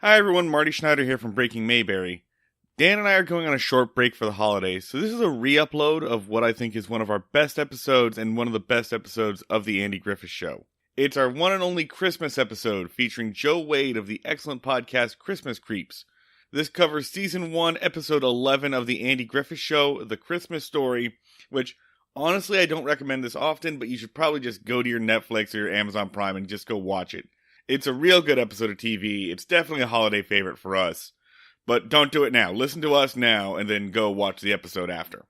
Hi everyone, Marty Schneider here from Breaking Mayberry. Dan and I are going on a short break for the holidays, so this is a re-upload of what I think is one of our best episodes and one of the best episodes of The Andy Griffith Show. It's our one and only Christmas episode featuring Joe Wade of the excellent podcast Christmas Creeps. This covers Season 1, Episode 11 of The Andy Griffith Show, The Christmas Story, which, honestly, I don't recommend this often, but you should probably just go to your Netflix or your Amazon Prime and just go watch it. It's a real good episode of TV. It's definitely a holiday favorite for us. But don't do it now. Listen to us now and then go watch the episode after.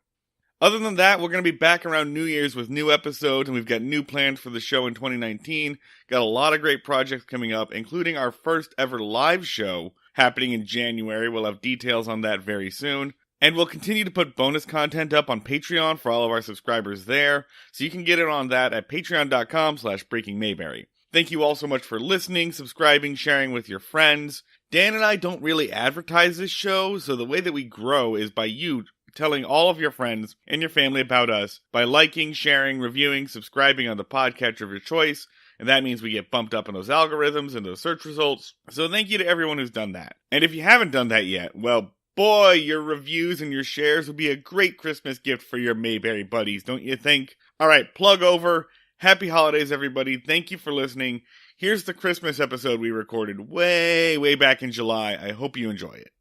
Other than that, we're going to be back around New Year's with new episodes, and we've got new plans for the show in 2019. Got a lot of great projects coming up, including our first ever live show happening in January. We'll have details on that very soon. And we'll continue to put bonus content up on Patreon for all of our subscribers there, so you can get in on that at patreon.com/breakingmayberry. Thank you all so much for listening, subscribing, sharing with your friends. Dan and I don't really advertise this show, so the way that we grow is by you telling all of your friends and your family about us by liking, sharing, reviewing, subscribing on the podcatcher of your choice, and that means we get bumped up in those algorithms and those search results. So thank you to everyone who's done that. And if you haven't done that yet, well, boy, your reviews and your shares would be a great Christmas gift for your Mayberry buddies, don't you think? All right, plug over. Happy holidays, everybody. Thank you for listening. Here's the Christmas episode we recorded way back in July. I hope you enjoy it.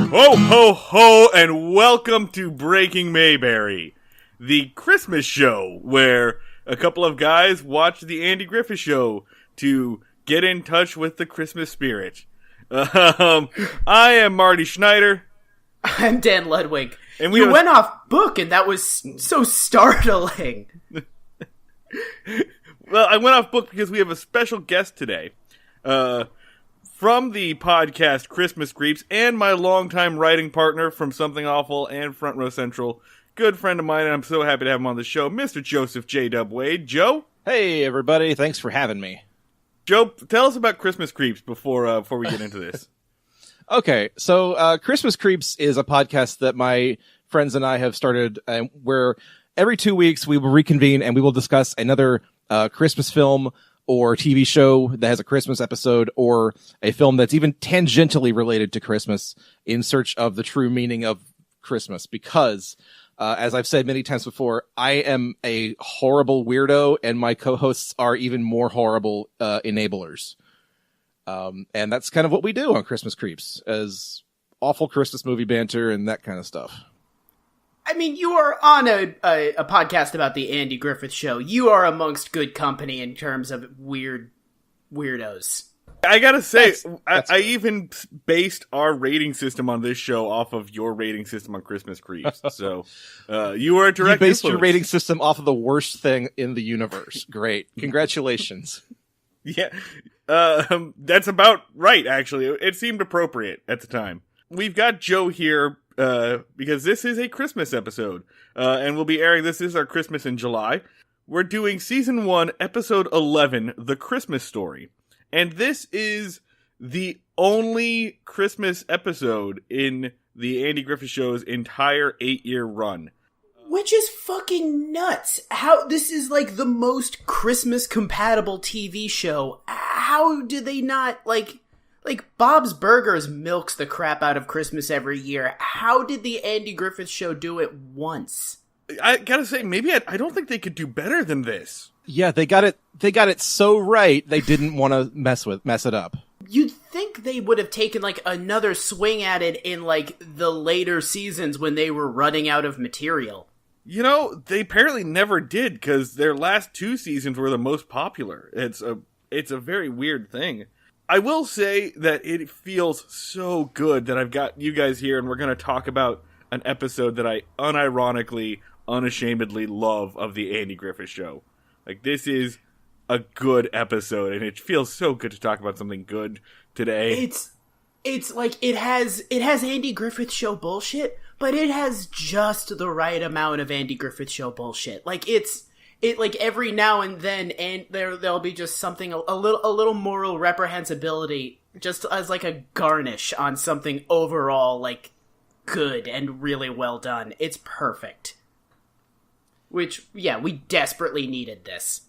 Ho, ho, ho, and welcome to Breaking Mayberry, the Christmas show where a couple of guys watch the Andy Griffith Show to get in touch with the Christmas spirit. I am Marty Schneider. I'm Dan Ludwig. And you went off book, and that was so startling. Well, I went off book because we have a special guest today. From the podcast Christmas Creeps, and my longtime writing partner from Something Awful and Front Row Central, good friend of mine, and I'm so happy to have him on the show, Mr. Joseph J. Dub Wade. Joe? Hey, everybody. Thanks for having me. Joe, tell us about Christmas Creeps before we get into this. Okay, so Christmas Creeps is a podcast that my friends and I have started where every 2 weeks we will reconvene and we will discuss another Christmas film or TV show that has a Christmas episode or a film that's even tangentially related to Christmas in search of the true meaning of Christmas. Because, as I've said many times before, I am a horrible weirdo and my co-hosts are even more horrible enablers. And that's kind of what we do on Christmas Creeps, as awful Christmas movie banter and that kind of stuff. I mean, you are on a podcast about the Andy Griffith Show. You are amongst good company in terms of weirdos. I gotta say, I even based our rating system on this show off of your rating system on Christmas Creeps. So, you were a direct You based influence. your rating system off of the worst thing in the universe. Great. Congratulations. Yeah. That's about right, actually. It seemed appropriate at the time. We've got Joe here, because this is a Christmas episode, and we'll be airing this. This is our Christmas in July. We're doing Season 1, Episode 11, The Christmas Story. And this is the only Christmas episode in the Andy Griffith Show's entire 8-year run. Which is fucking nuts. How this is like the most Christmas compatible TV show. How do they not like Bob's Burgers milks the crap out of Christmas every year. How did the Andy Griffith Show do it once? I gotta say, maybe I don't think they could do better than this. Yeah, they got it so right they didn't want to mess it up. You'd think they would have taken like another swing at it in like the later seasons when they were running out of material. You know, they apparently never did, because their last 2 seasons were the most popular. It's a very weird thing. I will say that it feels so good that I've got you guys here, and we're going to talk about an episode that I unironically, unashamedly love of the Andy Griffith Show. Like, this is a good episode, and it feels so good to talk about something good today. It's like it has Andy Griffith Show bullshit, but it has just the right amount of Andy Griffith Show bullshit. Like it like every now and then, and there'll be just something a little moral reprehensibility, just as like a garnish on something overall like good and really well done. It's perfect. Which, yeah, we desperately needed this.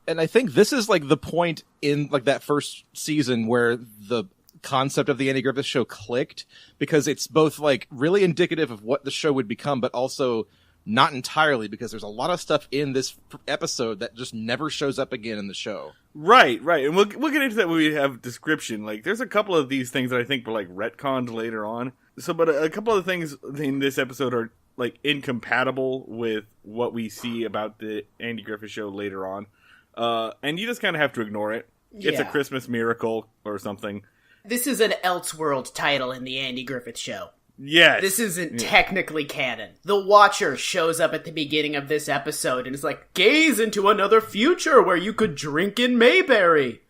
And I think this is like the point in like that first season where the concept of the Andy Griffith Show clicked, because it's both like really indicative of what the show would become, but also not entirely, because there's a lot of stuff in this episode that just never shows up again in the show. Right. And we'll get into that when we have description. Like, there's a couple of these things that I think were like retconned later on. So, but a couple of things in this episode are like incompatible with what we see about the Andy Griffith Show later on. And you just kind of have to ignore it. Yeah. It's a Christmas miracle or something. This is an Elseworld title in the Andy Griffith Show. Yes. This isn't technically canon. The Watcher shows up at the beginning of this episode and is like, gaze into another future where you could drink in Mayberry.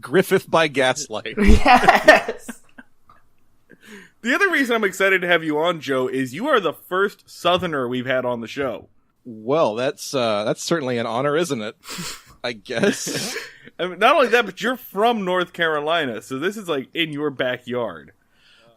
Griffith by gaslight. Yes. The other reason I'm excited to have you on, Joe, is you are the first Southerner we've had on the show. Well, that's certainly an honor, isn't it? I guess. I mean, not only that, but you're from North Carolina, so this is like in your backyard.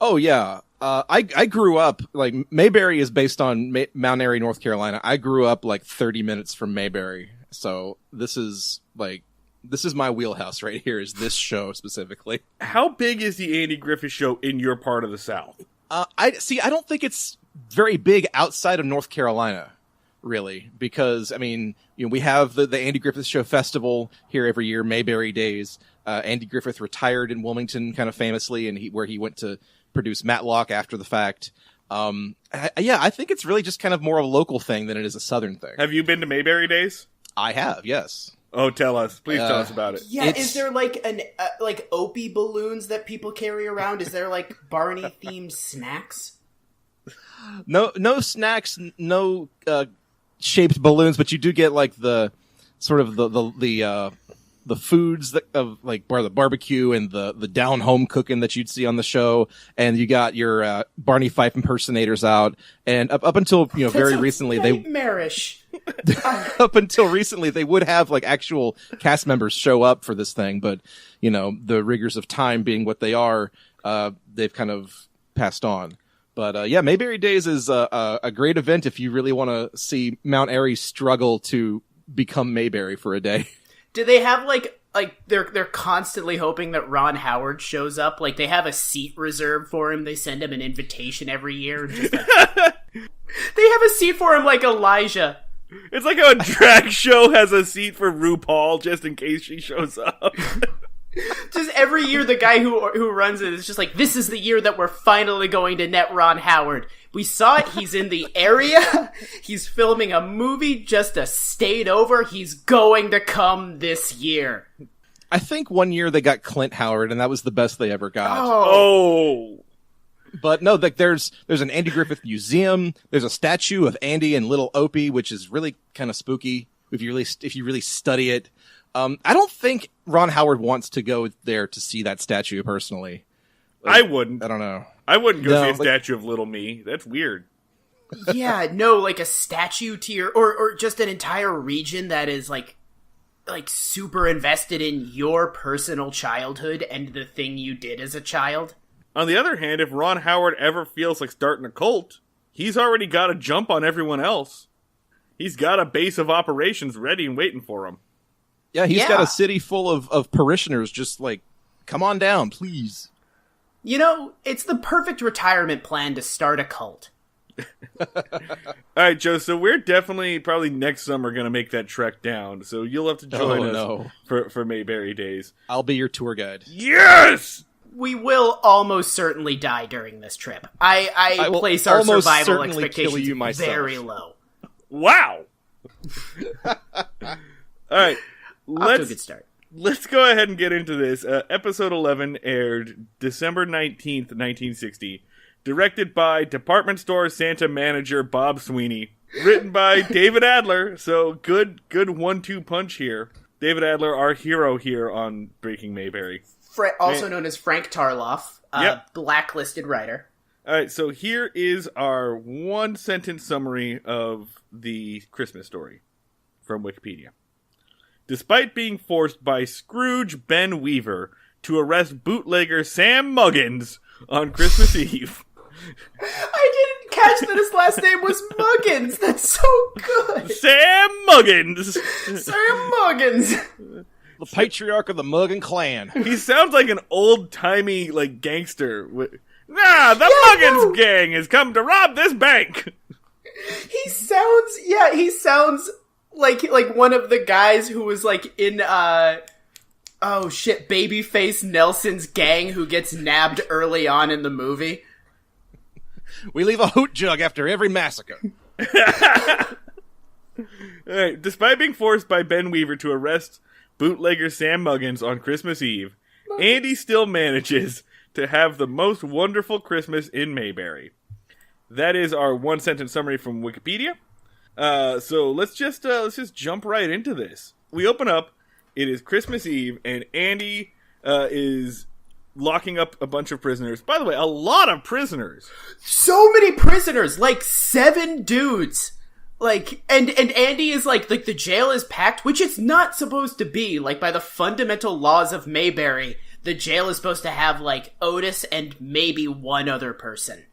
Oh yeah. I grew up, like, Mayberry is based on Mount Airy, North Carolina. I grew up like 30 minutes from Mayberry. So this is my wheelhouse right here, is this show specifically. How big is the Andy Griffith Show in your part of the South? I don't think it's very big outside of North Carolina, really, because, I mean, you know, we have the Andy Griffith Show Festival here every year, Mayberry Days. Andy Griffith retired in Wilmington kind of famously, and where he went to produce Matlock after the fact. I think it's really just kind of more of a local thing than it is a Southern thing. Have you been to Mayberry Days? I have, yes. Oh, tell us. Please tell us about it. Yeah, is there like like Opie balloons that people carry around? Is there like Barney-themed snacks? No snacks, no shaped balloons, but you do get like the sort of the foods that of like the barbecue and the down home cooking that you'd see on the show, and you got your Barney Fife impersonators out, and up until very recently nightmarish. Up until recently they would have like actual cast members show up for this thing, but the rigors of time being what they are, they've kind of passed on. But Mayberry Days is a great event if you really want to see Mount Airy struggle to become Mayberry for a day. Do they have like they're constantly hoping that Ron Howard shows up? Like, they have a seat reserved for him. They send him an invitation every year. And just like, they have a seat for him like Elijah. It's like how a drag show has a seat for RuPaul just in case she shows up. Just every year, the guy who runs it is just like, this is the year that we're finally going to net Ron Howard. We saw it. He's in the area. He's filming a movie just a state over. He's going to come this year. I think one year they got Clint Howard, and that was the best they ever got. Oh. But no, like there's an Andy Griffith museum. There's a statue of Andy and Little Opie, which is really kind of spooky if you really study it. I don't think Ron Howard wants to go there to see that statue personally. I wouldn't. I don't know. I wouldn't go see a statue of Little Me. That's weird. Yeah, no, like a statue to your, or just an entire region that is like super invested in your personal childhood and the thing you did as a child. On the other hand, if Ron Howard ever feels like starting a cult, he's already got a jump on everyone else. He's got a base of operations ready and waiting for him. Yeah, he's got a city full of parishioners just like, come on down, please. It's the perfect retirement plan to start a cult. All right, Joe, so we're definitely probably next summer going to make that trek down, so you'll have to join us for Mayberry Days. I'll be your tour guide. Yes! We will almost certainly die during this trip. I place our survival expectations very low. Wow! All right. Off to a good start. Let's go ahead and get into this. Episode 11 aired December 19th, 1960. Directed by department store Santa manager Bob Sweeney. Written by David Adler, so good 1-2 punch here. David Adler, our hero here on Breaking Mayberry. Also known as Frank Tarloff, Yep. blacklisted writer. Alright, so here is our one-sentence summary of the Christmas story from Wikipedia. Despite being forced by Scrooge Ben Weaver to arrest bootlegger Sam Muggins on Christmas Eve. I didn't catch that his last name was Muggins. That's so good. Sam Muggins! Sam Muggins. The patriarch of the Muggin clan. He sounds like an old-timey, like, gangster. Nah, the Muggins gang has come to rob this bank! He sounds like one of the guys who was like in Babyface Nelson's gang who gets nabbed early on in the movie. We leave a hoot jug after every massacre. Alright, despite being forced by Ben Weaver to arrest bootlegger Sam Muggins on Christmas Eve, Andy still manages to have the most wonderful Christmas in Mayberry. That is our one-sentence summary from Wikipedia. So let's just jump right into this. We open up, it is Christmas Eve, and Andy is locking up a bunch of prisoners. By the way, a lot of prisoners. So many prisoners, like 7 dudes. Like, and Andy is like the jail is packed, which it's not supposed to be. Like, by the fundamental laws of Mayberry, the jail is supposed to have, like, Otis and maybe one other person.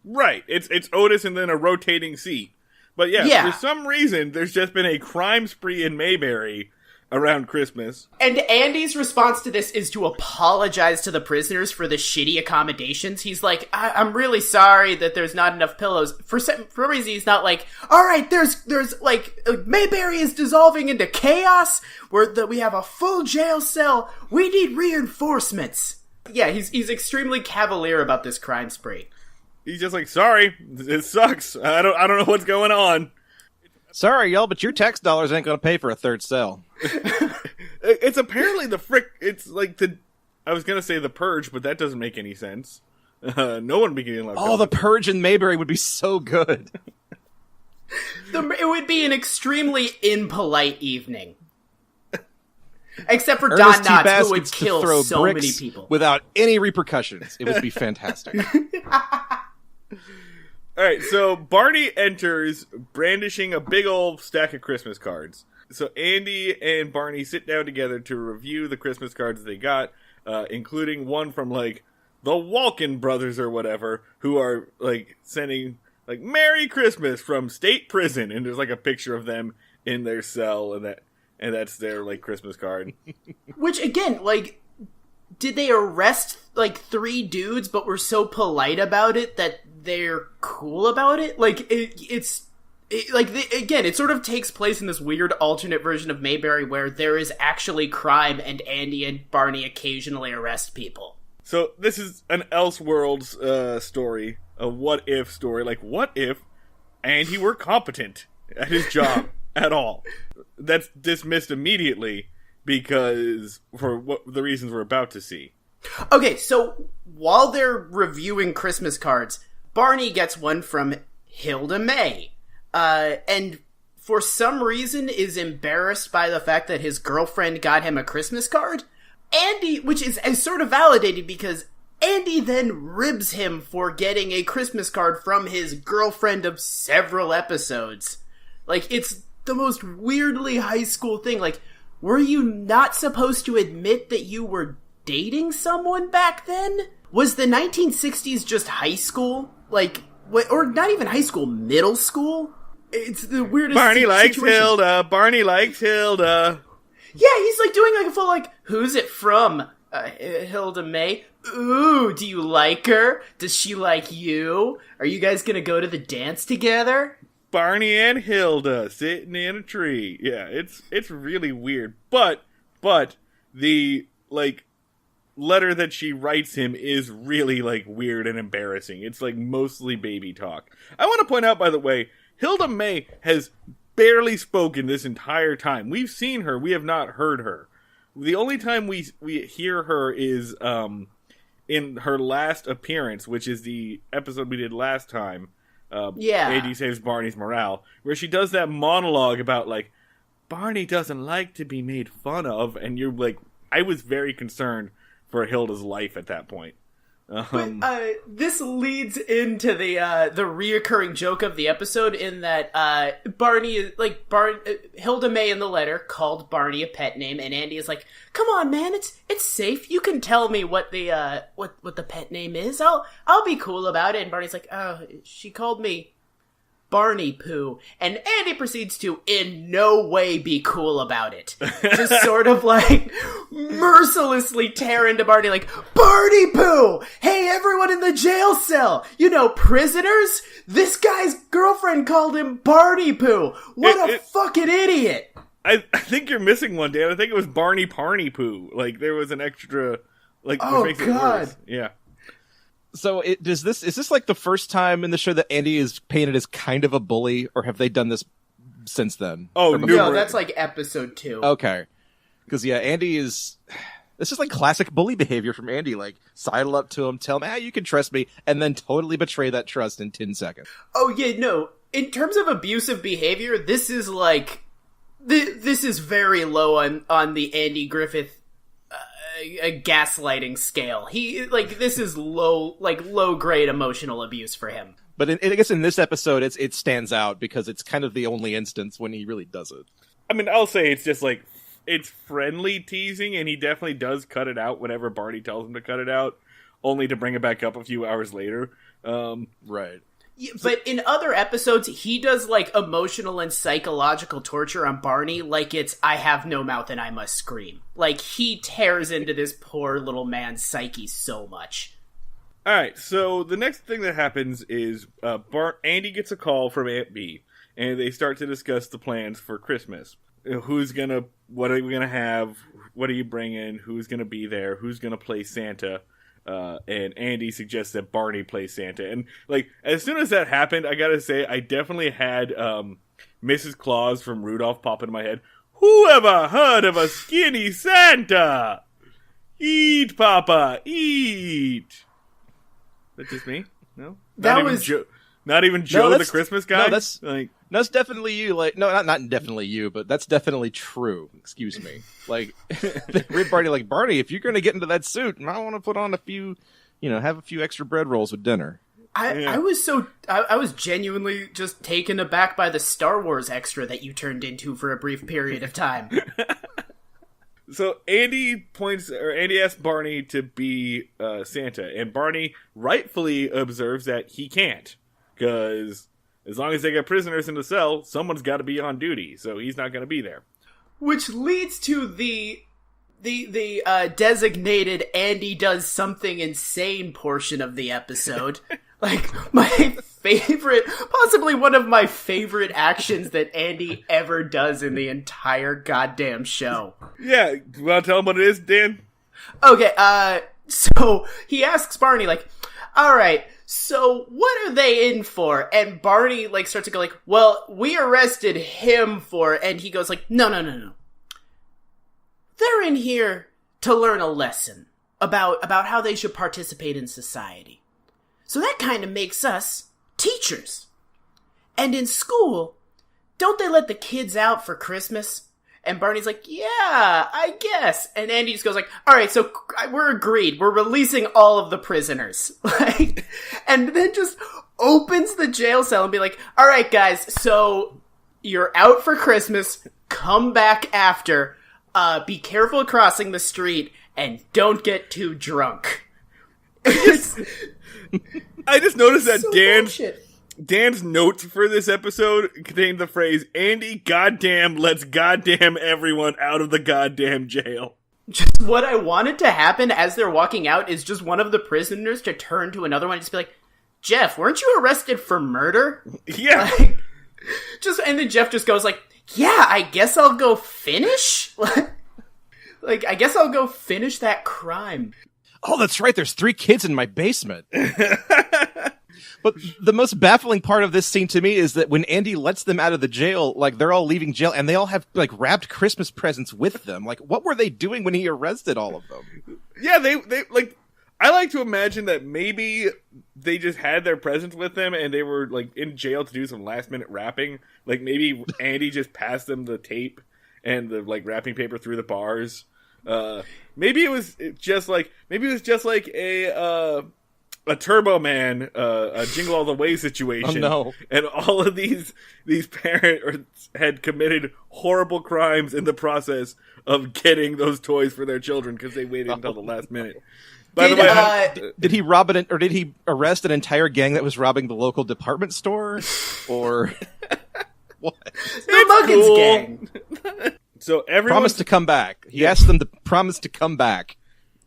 Right. It's Otis and then a rotating seat. But yeah, for some reason, there's just been a crime spree in Mayberry around Christmas. And Andy's response to this is to apologize to the prisoners for the shitty accommodations. He's like, I'm really sorry that there's not enough pillows. For some reason, he's not like, all right, there's like, Mayberry is dissolving into chaos, where we have a full jail cell. We need reinforcements. Yeah, he's extremely cavalier about this crime spree. He's just like, sorry, it sucks. I don't know what's going on. Sorry, y'all, but your tax dollars ain't gonna pay for a third cell. It's apparently it's like I was gonna say the Purge, but that doesn't make any sense. No one be getting left out. The Purge in Mayberry would be so good. It would be an extremely impolite evening. Except for Ernest Don T. Knotts, who would Baskets to kill throw so many bricks people. without any repercussions. It would be fantastic. Alright, so Barney enters brandishing a big old stack of Christmas cards. So Andy and Barney sit down together to review the Christmas cards they got, including one from, like, the Walken brothers or whatever, who are, like, sending, like, Merry Christmas from state prison, and there's, like, a picture of them in their cell, and that's their, like, Christmas card. Which, again, like, did they arrest, like, 3 dudes, but were so polite about it that they're cool about it? Like, it sort of takes place in this weird alternate version of Mayberry where there is actually crime and Andy and Barney occasionally arrest people. So this is an Elseworlds story, a what-if story. Like, what if Andy were competent at his job at all? That's dismissed immediately because for the reasons we're about to see. Okay, so while they're reviewing Christmas cards, Barney gets one from Hilda May. And for some reason is embarrassed by the fact that his girlfriend got him a Christmas card. Andy, which is sort of validated because Andy then ribs him for getting a Christmas card from his girlfriend of several episodes. Like, it's the most weirdly high school thing. Like, were you not supposed to admit that you were dating someone back then? Was the 1960s just high school? Like, or not even high school, middle school? It's the weirdest Barney likes situation. Hilda. Barney likes Hilda. Yeah, he's like doing like a full like, who's it from? Hilda May. Ooh, do you like her? Does she like you? Are you guys gonna go to the dance together? Barney and Hilda sitting in a tree. Yeah, it's really weird. But the like letter that she writes him is really like weird and embarrassing. It's like mostly baby talk. I want to point out, by the way, Hilda May has barely spoken this entire time. We've seen her. We have not heard her. The only time we hear her is in her last appearance, which is the episode we did last time, Andy saves Barney's morale, where she does that monologue about, like, Barney doesn't like to be made fun of, and you're like, I was very concerned for Hilda's life at that point. This leads into the reoccurring joke of the episode in that Hilda May in the letter called Barney a pet name, and Andy is like, "Come on, man, it's safe. You can tell me what the what the pet name is. I'll be cool about it." And Barney's like, "Oh, she called me Barney Poo," and Andy proceeds to in no way be cool about it. Just sort of like mercilessly tear into Barney like, "Barney Poo! Hey, everyone in the jail cell! You know, prisoners? This guy's girlfriend called him Barney Poo! What a fucking idiot!" I think you're missing one, Dan. I think it was Barney Parney Poo. Like, there was an extra, like, oh, makes God. It worse. Yeah. So is this like the first time in the show that Andy is painted as kind of a bully, or have they done this since then? Oh, no, that's like episode 2. Okay. Because, Andy is... This is like classic bully behavior from Andy. Like, sidle up to him, tell him, you can trust me, and then totally betray that trust in 10 seconds. Oh, yeah, no. In terms of abusive behavior, this is like... This is very low on the Andy Griffith a gaslighting scale. This is low grade emotional abuse for him. But I guess in this episode, it stands out because it's kind of the only instance when he really does it. I mean, I'll say it's just like, it's friendly teasing, and he definitely does cut it out whenever Barney tells him to cut it out, only to bring it back up a few hours later. Right. Yeah, but in other episodes, he does, like, emotional and psychological torture on Barney like it's, I have no mouth and I must scream. Like, he tears into this poor little man's psyche so much. Alright, so the next thing that happens is Andy gets a call from Aunt Bee, and they start to discuss the plans for Christmas. What are we gonna have, what are you bringing, who's gonna be there, who's gonna play Santa? And Andy suggests that Barney play Santa. And, like, as soon as that happened, I gotta say, I definitely had Mrs. Claus from Rudolph pop into my head. Who ever heard of a skinny Santa? Eat, Papa, eat. That's just me? No? Not even Joe the Christmas guy? No, that's definitely you. Like, no, not definitely you, but that's definitely true. Excuse me. Like, Barney, like, Barney, if you're going to get into that suit, I want to put on a few, have a few extra bread rolls with dinner. I was genuinely just taken aback by the Star Wars extra that you turned into for a brief period of time. So Andy asks Barney to be Santa, and Barney rightfully observes that he can't, because as long as they get prisoners in the cell, someone's got to be on duty, so he's not going to be there. Which leads to the designated Andy does something insane portion of the episode. Like, my favorite, possibly one of my favorite actions that Andy ever does in the entire goddamn show. Yeah, you want to tell him what it is, Dan? Okay, so he asks Barney, like, alright, so what are they in for? And Barney, like, starts to go, like, well, we arrested him for, and he goes, like, no. They're in here to learn a lesson about how they should participate in society. So that kind of makes us teachers. And in school, don't they let the kids out for Christmas? And Barney's like, yeah, I guess. And Andy just goes like, all right, so we're agreed. We're releasing all of the prisoners. Like, and then just opens the jail cell and be like, all right, guys, so you're out for Christmas. Come back after. Be careful crossing the street and don't get too drunk. I just noticed that Dan's notes for this episode contained the phrase, Andy goddamn lets goddamn everyone out of the goddamn jail. Just what I wanted to happen as they're walking out is just one of the prisoners to turn to another one and just be like, Jeff, weren't you arrested for murder? Yeah. Like, and then Jeff just goes like, yeah, I guess I'll go finish? Like, I guess I'll go finish that crime. Oh, that's right. There's 3 kids in my basement. But the most baffling part of this scene to me is that when Andy lets them out of the jail, like, they're all leaving jail and they all have, like, wrapped Christmas presents with them. Like, what were they doing when he arrested all of them? Yeah, they like, I like to imagine that maybe they just had their presents with them and they were like in jail to do some last minute wrapping. Like maybe Andy just passed them the tape and the like wrapping paper through the bars. Maybe it was just like a Turbo Man, a Jingle All the Way situation. Oh, no. And all of these parents had committed horrible crimes in the process of getting those toys for their children because they waited until the last minute. By the way, did he rob it, or did he arrest an entire gang that was robbing the local department store? Or what? The Muggins gang. So everyone promised to come back. He asked them to promise to come back.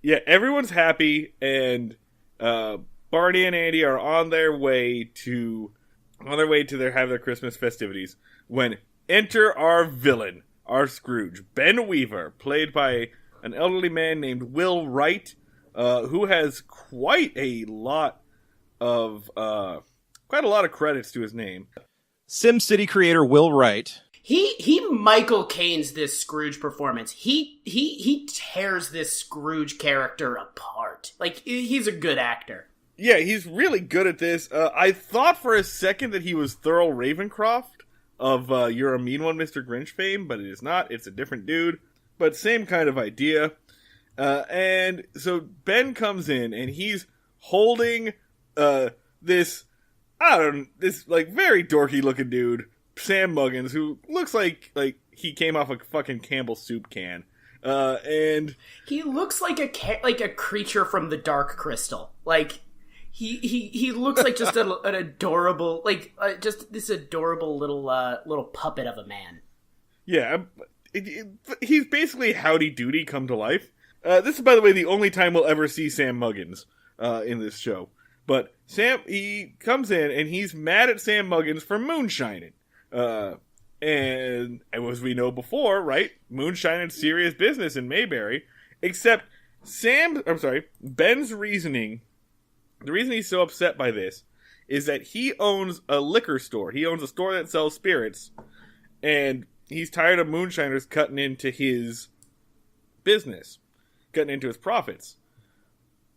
Yeah, everyone's happy, and Barney and Andy are on their way to have their Christmas festivities when enter our villain, our Scrooge, Ben Weaver, played by an elderly man named Will Wright, who has quite a lot of credits to his name. SimCity creator Will Wright. He Michael Caine's this Scrooge performance. He tears this Scrooge character apart. Like, he's a good actor. Yeah, he's really good at this. I thought for a second that he was Thurl Ravencroft of You're a Mean One, Mr. Grinch fame, but it is not. It's a different dude. But same kind of idea. And so Ben comes in, and he's holding this like very dorky looking dude, Sam Muggins, who looks like he came off a fucking Campbell's soup can. And he looks like a creature from the Dark Crystal. Like he looks like just an adorable, like just this adorable little puppet of a man. Yeah, he's basically Howdy Doody come to life. This is, by the way, the only time we'll ever see Sam Muggins in this show. But he comes in and he's mad at Sam Muggins for moonshining. And as we know before, right, moonshining's serious business in Mayberry. Except Ben's reasoning, the reason he's so upset by this is that he owns a liquor store. He owns a store that sells spirits, and he's tired of moonshiners cutting into his business, cutting into his profits.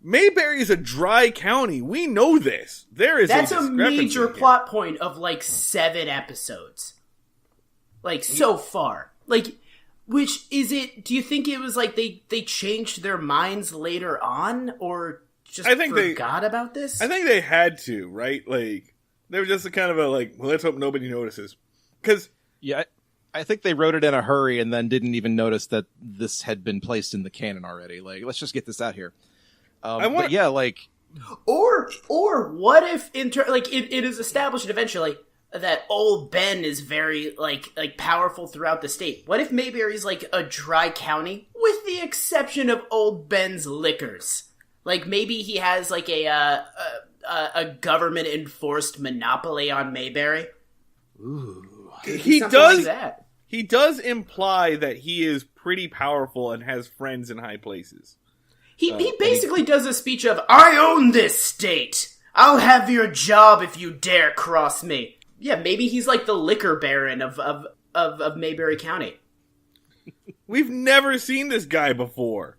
Mayberry is a dry county. We know this. That's a major plot point of like 7 episodes. Like, so far. Like, which is it? Do you think it was like they changed their minds later on, or just forgot about this? I think they had to, right? Like, they were just a kind of a like, well, let's hope nobody notices. Because yeah, I think they wrote it in a hurry and then didn't even notice that this had been placed in the canon already. Like, let's just get this out here. But yeah, like, or what if it is established eventually that old Ben is very like powerful throughout the state. What if Mayberry's like a dry county with the exception of old Ben's liquors? Like maybe he has like a government enforced monopoly on Mayberry. Ooh, he does like that. He does imply that he is pretty powerful and has friends in high places. He basically does a speech of, I own this state! I'll have your job if you dare cross me. Yeah, maybe he's like the liquor baron of Mayberry County. We've never seen this guy before.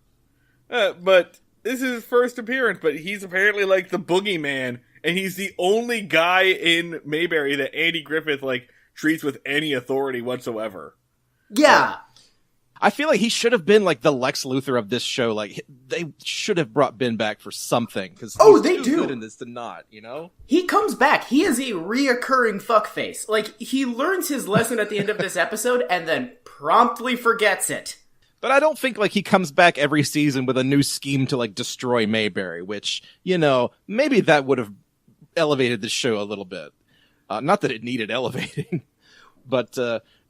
But this is his first appearance, but he's apparently like the boogeyman, and he's the only guy in Mayberry that Andy Griffith like treats with any authority whatsoever. Yeah. I feel like he should have been like the Lex Luthor of this show. Like they should have brought Ben back for something because they too do good in this to not, you know. He comes back. He is a reoccurring fuckface. Like he learns his lesson at the end of this episode and then promptly forgets it. But I don't think like he comes back every season with a new scheme to like destroy Mayberry, which, you know, maybe that would have elevated the show a little bit. Not that it needed elevating, but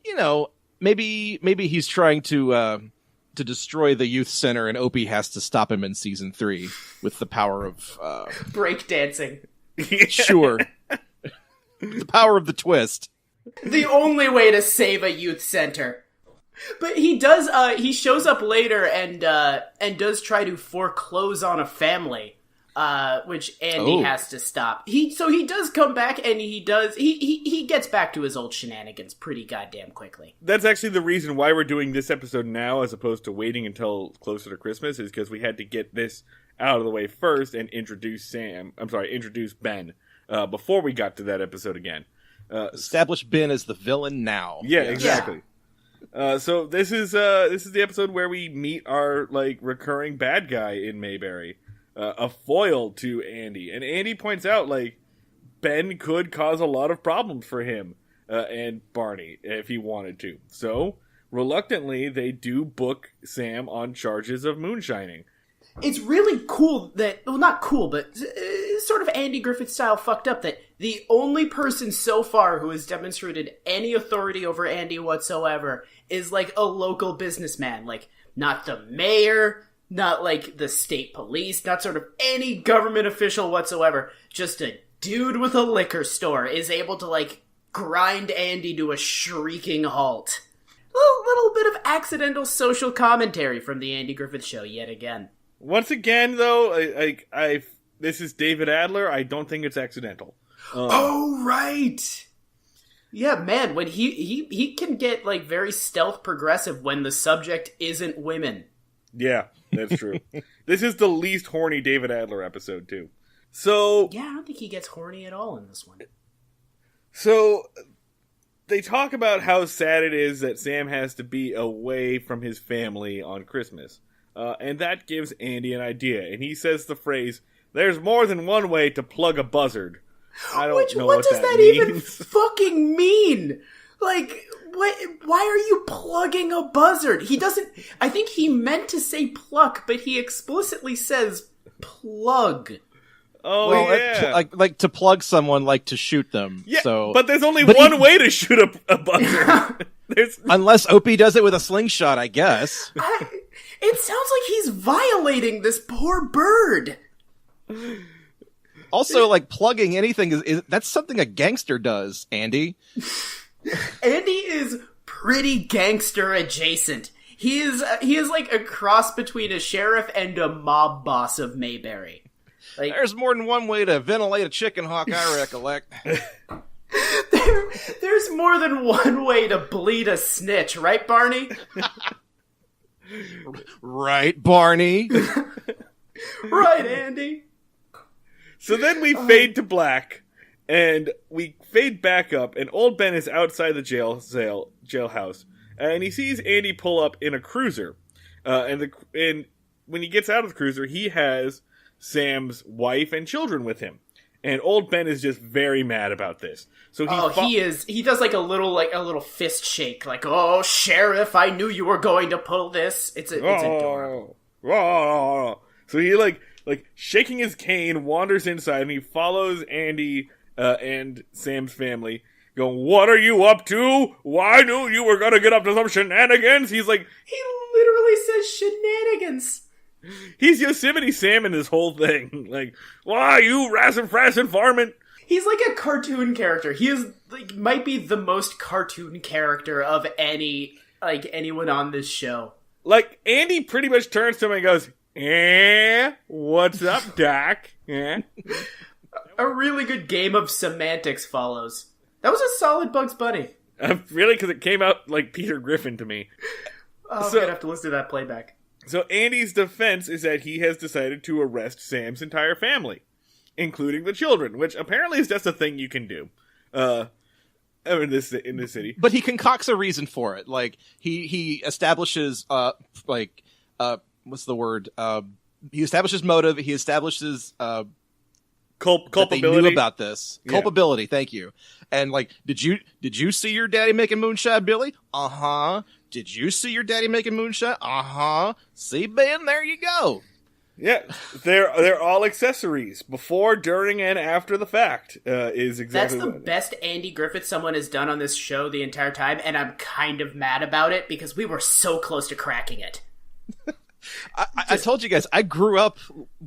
you know. Maybe he's trying to destroy the youth center, and Opie has to stop him in season 3 with the power of breakdancing. Sure, the power of the twist. The only way to save a youth center. But he does. He shows up later and does try to foreclose on a family. which Andy has to stop. He does come back, and he gets back to his old shenanigans pretty goddamn quickly. That's actually the reason why we're doing this episode now as opposed to waiting until closer to Christmas, is because we had to get this out of the way first and introduce Ben before we got to that episode again. Establish Ben as the villain now. Yeah, exactly. So this is the episode where we meet our recurring bad guy in Mayberry, a foil to Andy, and Andy points out Ben could cause a lot of problems for him and Barney if he wanted to. So reluctantly, they do book Sam on charges of moonshining. It's really cool that, well, not cool, but sort of Andy Griffith style fucked up that the only person so far who has demonstrated any authority over Andy whatsoever is a local businessman. Not the mayor, not the state police, not sort of any government official whatsoever. Just a dude with a liquor store is able to grind Andy to a shrieking halt. A little bit of accidental social commentary from the Andy Griffith Show yet again. Once again, though, this is David Adler. I don't think it's accidental. Oh, right. Yeah, man, when he can get very stealth progressive when the subject isn't women. Yeah, that's true. This is the least horny David Adler episode, too. So yeah, I don't think he gets horny at all in this one. So they talk about how sad it is that Sam has to be away from his family on Christmas. And that gives Andy an idea. And he says the phrase, "There's more than one way to plug a buzzard." I don't know what does that even means. Fucking mean? Why are you plugging a buzzard? He doesn't... I think he meant to say pluck, but he explicitly says plug. Oh, well, yeah. Like to plug someone, to shoot them. Yeah, so, but there's only one way to shoot a buzzard. Unless Opie does it with a slingshot, I guess. It sounds like he's violating this poor bird. Also, plugging anything is that's something a gangster does, Andy. Andy is pretty gangster adjacent. He is a cross between a sheriff and a mob boss of Mayberry. There's more than one way to ventilate a chicken hawk, I recollect. There's more than one way to bleed a snitch, right, Barney? Right, Barney. Right, Andy. So then we fade to black, and we fade back up, and old Ben is outside the jailhouse, and he sees Andy pull up in a cruiser. And when he gets out of the cruiser, he has Sam's wife and children with him. And old Ben is just very mad about this. So he does a little fist shake, "Oh, sheriff, I knew you were going to pull this." It's adorable. So he shaking his cane, wanders inside, and he follows Andy and Sam's family, going, "What are you up to? Well, I knew you were gonna get up to some shenanigans." He literally says shenanigans. He's Yosemite Sam in this whole thing. Why, you rassin' varmint? He's like a cartoon character. He is might be the most cartoon character of anyone on this show. Andy pretty much turns to him and goes, what's up, Doc? A really good game of semantics follows. That was a solid Bugs Bunny. Really? Because it came out like Peter Griffin to me. Oh, I'm going to have to listen to that playback. So Andy's defense is that he has decided to arrest Sam's entire family, including the children, which apparently is just a thing you can do in this city. But he concocts a reason for it. He establishes what's the word? He establishes motive. He establishes culpability. They knew about this. Yeah. Culpability. Thank you. And did you see your daddy making moonshine, Billy? Uh-huh. Did you see your daddy making moonshine? Uh-huh. See, Ben, there you go. Yeah, they're all accessories before, during, and after the fact. Is exactly that's the best Andy Griffith someone has done on this show the entire time, and I'm kind of mad about it because we were so close to cracking it. I told you guys, I grew up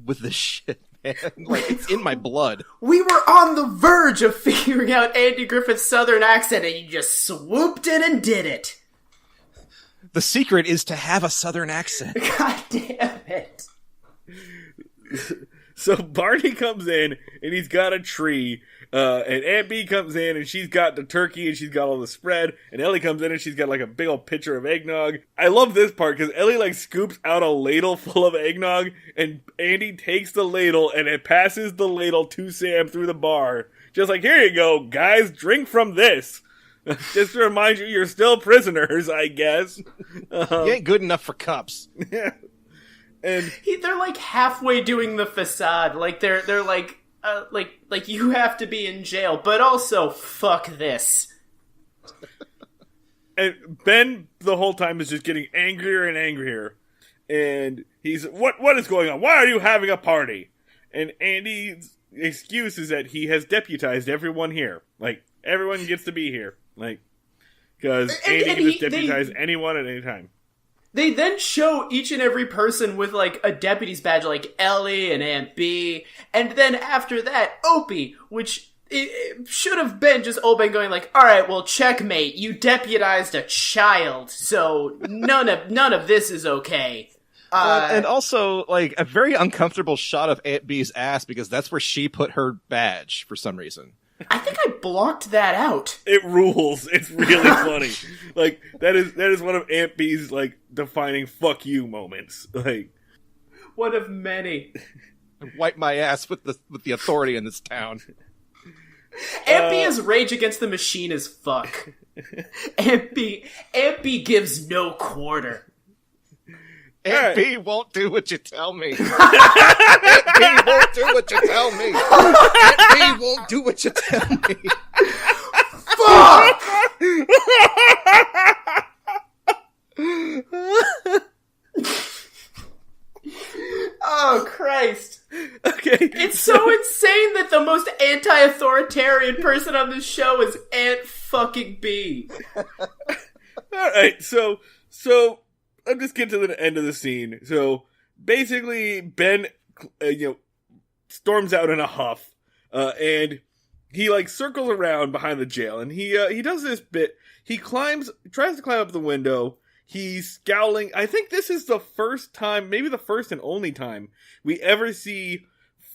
with this shit, man. It's in my blood. We were on the verge of figuring out Andy Griffith's southern accent, and you just swooped in and did it. The secret is to have a southern accent. God damn it. So Barney comes in, and he's got a tree, and Aunt Bee comes in, and she's got the turkey, and she's got all the spread, and Ellie comes in, and she's got, like, a big old pitcher of eggnog. I love this part, because Ellie, like, scoops out a ladle full of eggnog, and Andy takes the ladle, and it passes the ladle to Sam through the bar. Just like, here you go, guys, drink from this. Just to remind you, you're still prisoners, I guess. You ain't good enough for cups. Yeah. And they're like halfway doing the facade. Like they're like you have to be in jail, but also fuck this. And Ben the whole time is just getting angrier and angrier. And he's, what is going on? Why are you having a party? And Andy's excuse is that he has deputized everyone here. Like, everyone gets to be here. Like, because Andy can just deputize anyone at any time. They then show each and every person with, like, a deputy's badge, like Ellie and Aunt Bee, and then after that, Opie, which it should have been just Oben going like, alright, well, checkmate, you deputized a child, so none of this is okay. And also, like, a very uncomfortable shot of Aunt Bee's ass, because that's where she put her badge, for some reason. I think I blocked that out. It rules. It's really funny. Like, that is one of Aunt Bee's, like, defining fuck you moments. Like, one of many. Wipe my ass with the authority in this town. Aunt Bee's rage against the machine is fuck. Aunt Bee gives no quarter. Aunt Bee won't do what you tell me. Aunt Bee won't do what you tell me. Aunt Bee won't do what you tell me. Fuck! Oh, Christ. okay. It's so insane that the most anti-authoritarian person on this show is Aunt fucking Bee. Alright, so I'm just getting to the end of the scene. So, basically, Ben, storms out in a huff, and he, like, circles around behind the jail, and he does this bit. He tries to climb up the window. He's scowling. I think this is the first time, maybe the first and only time, we ever see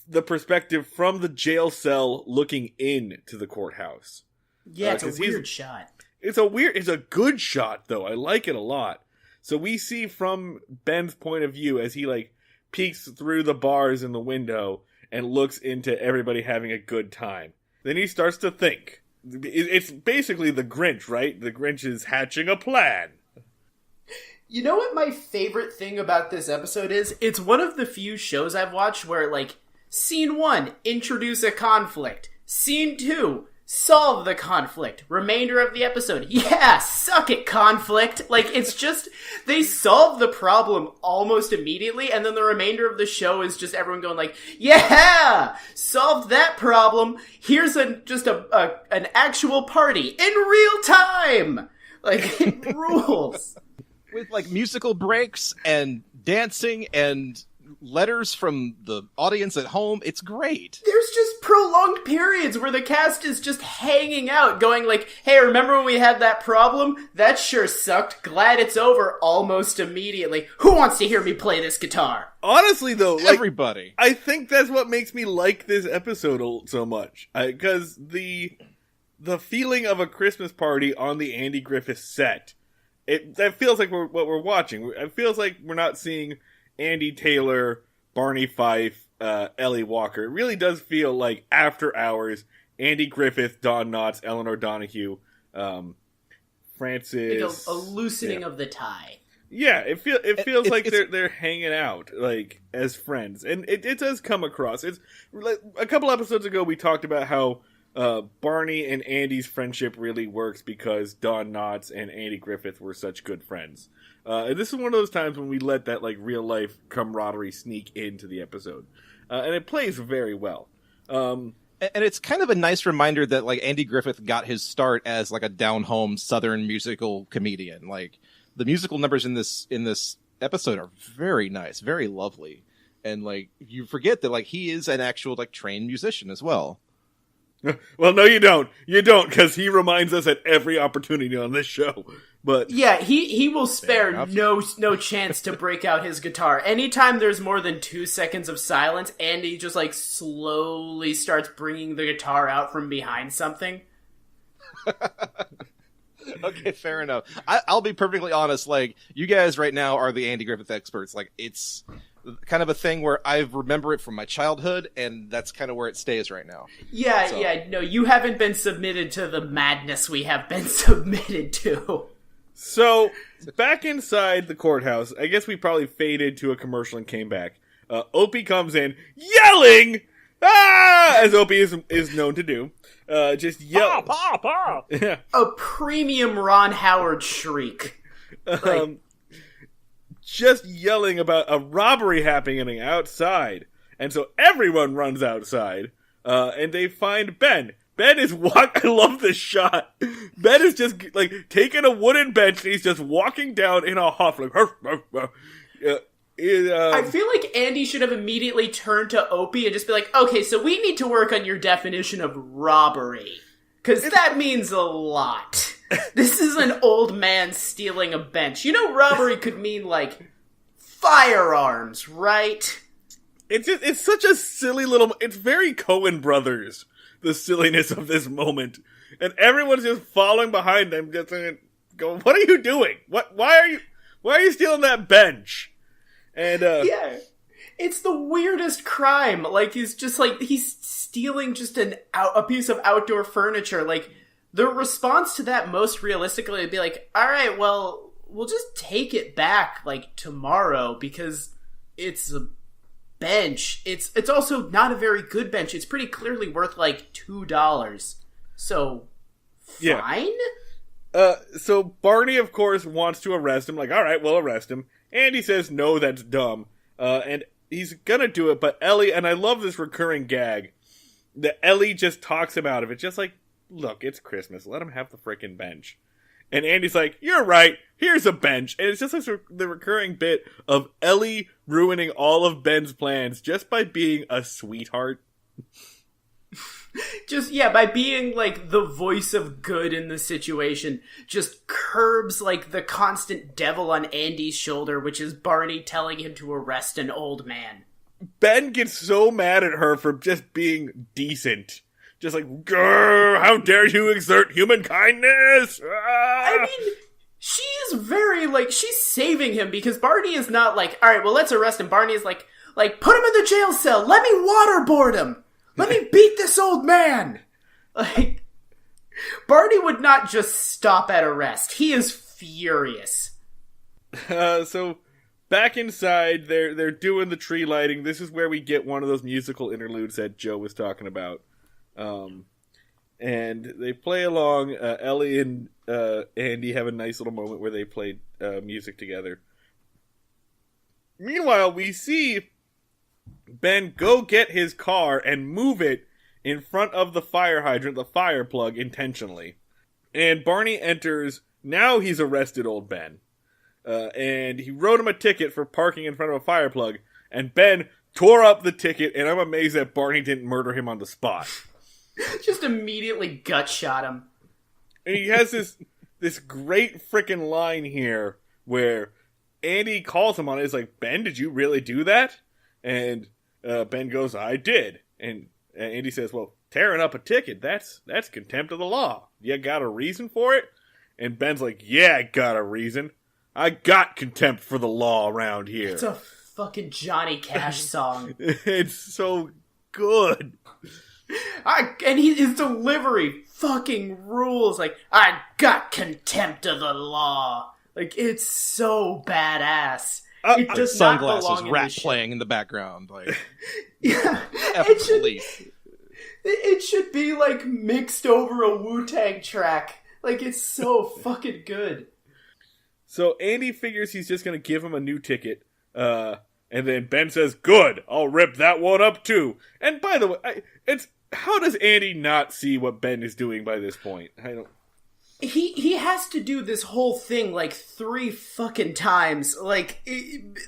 the perspective from the jail cell looking in to the courthouse. Yeah, it's a weird shot. It's a good shot, though. I like it a lot. So we see from Ben's point of view as he, like, peeks through the bars in the window and looks into everybody having a good time. Then he starts to think. It's basically the Grinch, right? The Grinch is hatching a plan. You know what my favorite thing about this episode is? It's one of the few shows I've watched where, like, Scene 1, introduce a conflict. Scene 2, solve the conflict. Remainder of the episode, yeah, suck it, conflict. Like, it's just, they solve the problem almost immediately, and then the remainder of the show is just everyone going like, yeah, solved that problem. Here's an actual party in real time. Like, it rules. With, like, musical breaks and dancing and letters from the audience at home. It's great. There's just prolonged periods where the cast is just hanging out, going like, hey, remember when we had that problem? That sure sucked. Glad it's over almost immediately. Who wants to hear me play this guitar? Honestly, though, like, everybody. I think that's what makes me like this episode so much. Because the feeling of a Christmas party on the Andy Griffith set, that feels like what we're watching. It feels like we're not seeing Andy Taylor, Barney Fife, Ellie Walker. It really does feel like After Hours, Andy Griffith, Don Knotts, Eleanor Donahue, Francis. Like a loosening of the tie. Yeah, it feels like they're hanging out, like, as friends. And it does come across. It's like, a couple episodes ago we talked about how Barney and Andy's friendship really works because Don Knotts and Andy Griffith were such good friends. And this is one of those times when we let that, like, real life camaraderie sneak into the episode. And it plays very well. And it's kind of a nice reminder that, like, Andy Griffith got his start as, like, a down-home Southern musical comedian. Like, the musical numbers in this episode are very nice, very lovely. And, like, you forget that, like, he is an actual, like, trained musician as well. Well, no, you don't. You don't, because he reminds us at every opportunity on this show. But yeah, he will spare enough. no chance to break out his guitar. Anytime there's more than 2 seconds of silence, Andy just like slowly starts bringing the guitar out from behind something. Okay, fair enough. I'll be perfectly honest. Like, you guys right now are the Andy Griffith experts. Like, it's kind of a thing where I remember it from my childhood, and that's kind of where it stays right now. Yeah, no, you haven't been submitted to the madness we have been submitted to. So, back inside the courthouse, I guess we probably faded to a commercial and came back. Opie comes in, yelling, "Ah!" as Opie is known to do. Just yell. Pa, pa, pa! Yeah. A premium Ron Howard shriek. Just yelling about a robbery happening outside. And so everyone runs outside, and they find Ben. Ben is I love this shot. Ben is just, like, taking a wooden bench, and he's just walking down in a huff, like, I feel like Andy should have immediately turned to Opie and just be like, okay, so we need to work on your definition of robbery. Because that means a lot. This is an old man stealing a bench. You know, robbery could mean, like, firearms, right? It's such a silly little... It's very Coen Brothers, the silliness of this moment. And everyone's just following behind them, just going, what are you doing? Why are you stealing that bench? And, yeah. It's the weirdest crime. Like, he's stealing just a piece of outdoor furniture. Like, the response to that most realistically would be like, alright, well, we'll just take it back, like, tomorrow, because it's a bench. It's also not a very good bench. It's pretty clearly worth, like, $2. So, fine? Yeah. So Barney, of course, wants to arrest him. Like, alright, we'll arrest him. Andy says, no, that's dumb. And he's gonna do it, but Ellie, and I love this recurring gag, that Ellie just talks him out of it. Just like, look, it's Christmas. Let him have the frickin' bench. And Andy's like, you're right. Here's a bench. And it's just like the recurring bit of Ellie ruining all of Ben's plans just by being a sweetheart. Just, yeah, by being, like, the voice of good in the situation, just curbs, like, the constant devil on Andy's shoulder, which is Barney telling him to arrest an old man. Ben gets so mad at her for just being decent. Just like, grr, how dare you exert human kindness? Ah! I mean, she is very, like, she's saving him, because Barney is not like, alright, well, let's arrest him. Barney is like, put him in the jail cell, let me waterboard him! Let me beat this old man! Like, Barney would not just stop at arrest. He is furious. So, back inside, they're doing the tree lighting. This is where we get one of those musical interludes that Joe was talking about. And they play along. Ellie and Andy have a nice little moment where they play music together. Meanwhile, we see Ben go get his car and move it in front of the fire hydrant, the fire plug, intentionally. And Barney enters. Now he's arrested old Ben. And he wrote him a ticket for parking in front of a fire plug. And Ben tore up the ticket, and I'm amazed that Barney didn't murder him on the spot. Just immediately gut shot him. And he has this great freaking line here where Andy calls him on it. He's like, Ben, did you really do that? And Ben goes, I did. And Andy says, well, tearing up a ticket, that's contempt of the law. You got a reason for it? And Ben's like, yeah, I got a reason. I got contempt for the law around here. It's a fucking Johnny Cash song. It's so good. And his delivery fucking rules. Like, I got contempt of the law. Like, it's so badass. It does not belong in rap this shit. playing in the background. Like, yeah, it should be like mixed over a Wu-Tang track. Like, it's so fucking good. So Andy figures he's just going to give him a new ticket. And then Ben says, good, I'll rip that one up too. And by the way, how does Andy not see what Ben is doing by this point? I don't... He has to do this whole thing, like, 3 fucking times. Like,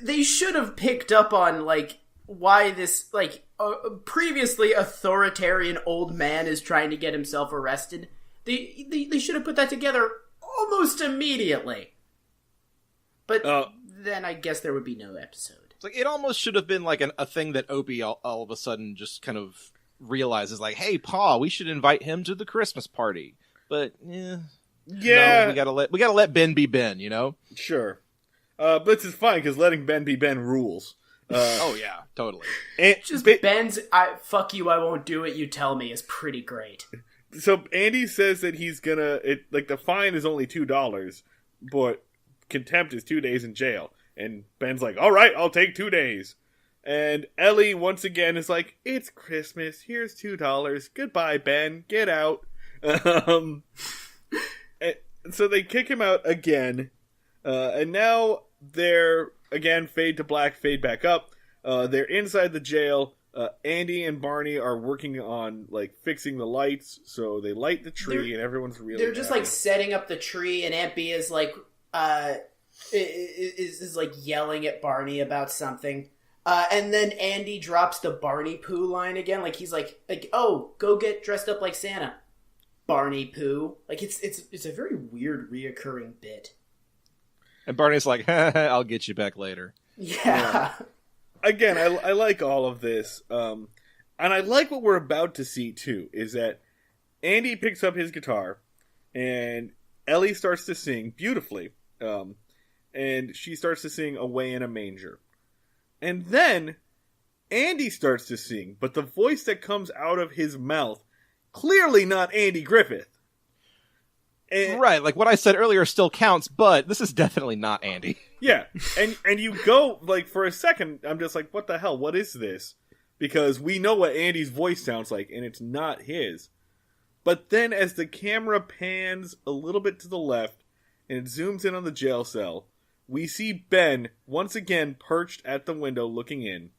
they should have picked up on, like, why this, like, previously authoritarian old man is trying to get himself arrested. They should have put that together almost immediately. But then I guess there would be no episode. It's like, it almost should have been like a thing that Opie all of a sudden just kind of realizes, like, hey, Pa, we should invite him to the Christmas party. But, yeah, no, we gotta let Ben be Ben, you know? Sure. But this is fine, because letting Ben be Ben rules. Oh, yeah, totally. And just Ben's, fuck you, I won't do it, you tell me, is pretty great. So Andy says that he's gonna, the fine is only $2, but contempt is 2 days in jail. And Ben's like, all right, I'll take 2 days. And Ellie, once again, is like, it's Christmas, here's $2, goodbye, Ben, get out. So they kick him out again, and now they're, again, fade to black, fade back up. They're inside the jail. Andy and Barney are working on, like, fixing the lights, so they light the tree, and everyone's really They're just, happy. like, setting up the tree, and Aunt Bee is, like, is like, yelling at Barney about something. And then Andy drops the Barney poo line again, like, he's like, oh, go get dressed up like Santa. Barney poo. Like, it's a very weird reoccurring bit. And Barney's like, I'll get you back later. Yeah. Again, I like all of this. And I like what we're about to see, too, is that Andy picks up his guitar, and Ellie starts to sing beautifully. And she starts to sing Away in a Manger. And then Andy starts to sing, but the voice that comes out of his mouth, clearly not Andy Griffith. And, right, like what I said earlier still counts, but this is definitely not Andy. Yeah, and you go, like, for a second, I'm just like, what the hell, what is this? Because we know what Andy's voice sounds like, and it's not his. But then as the camera pans a little bit to the left, and it zooms in on the jail cell, we see Ben, once again, perched at the window looking in.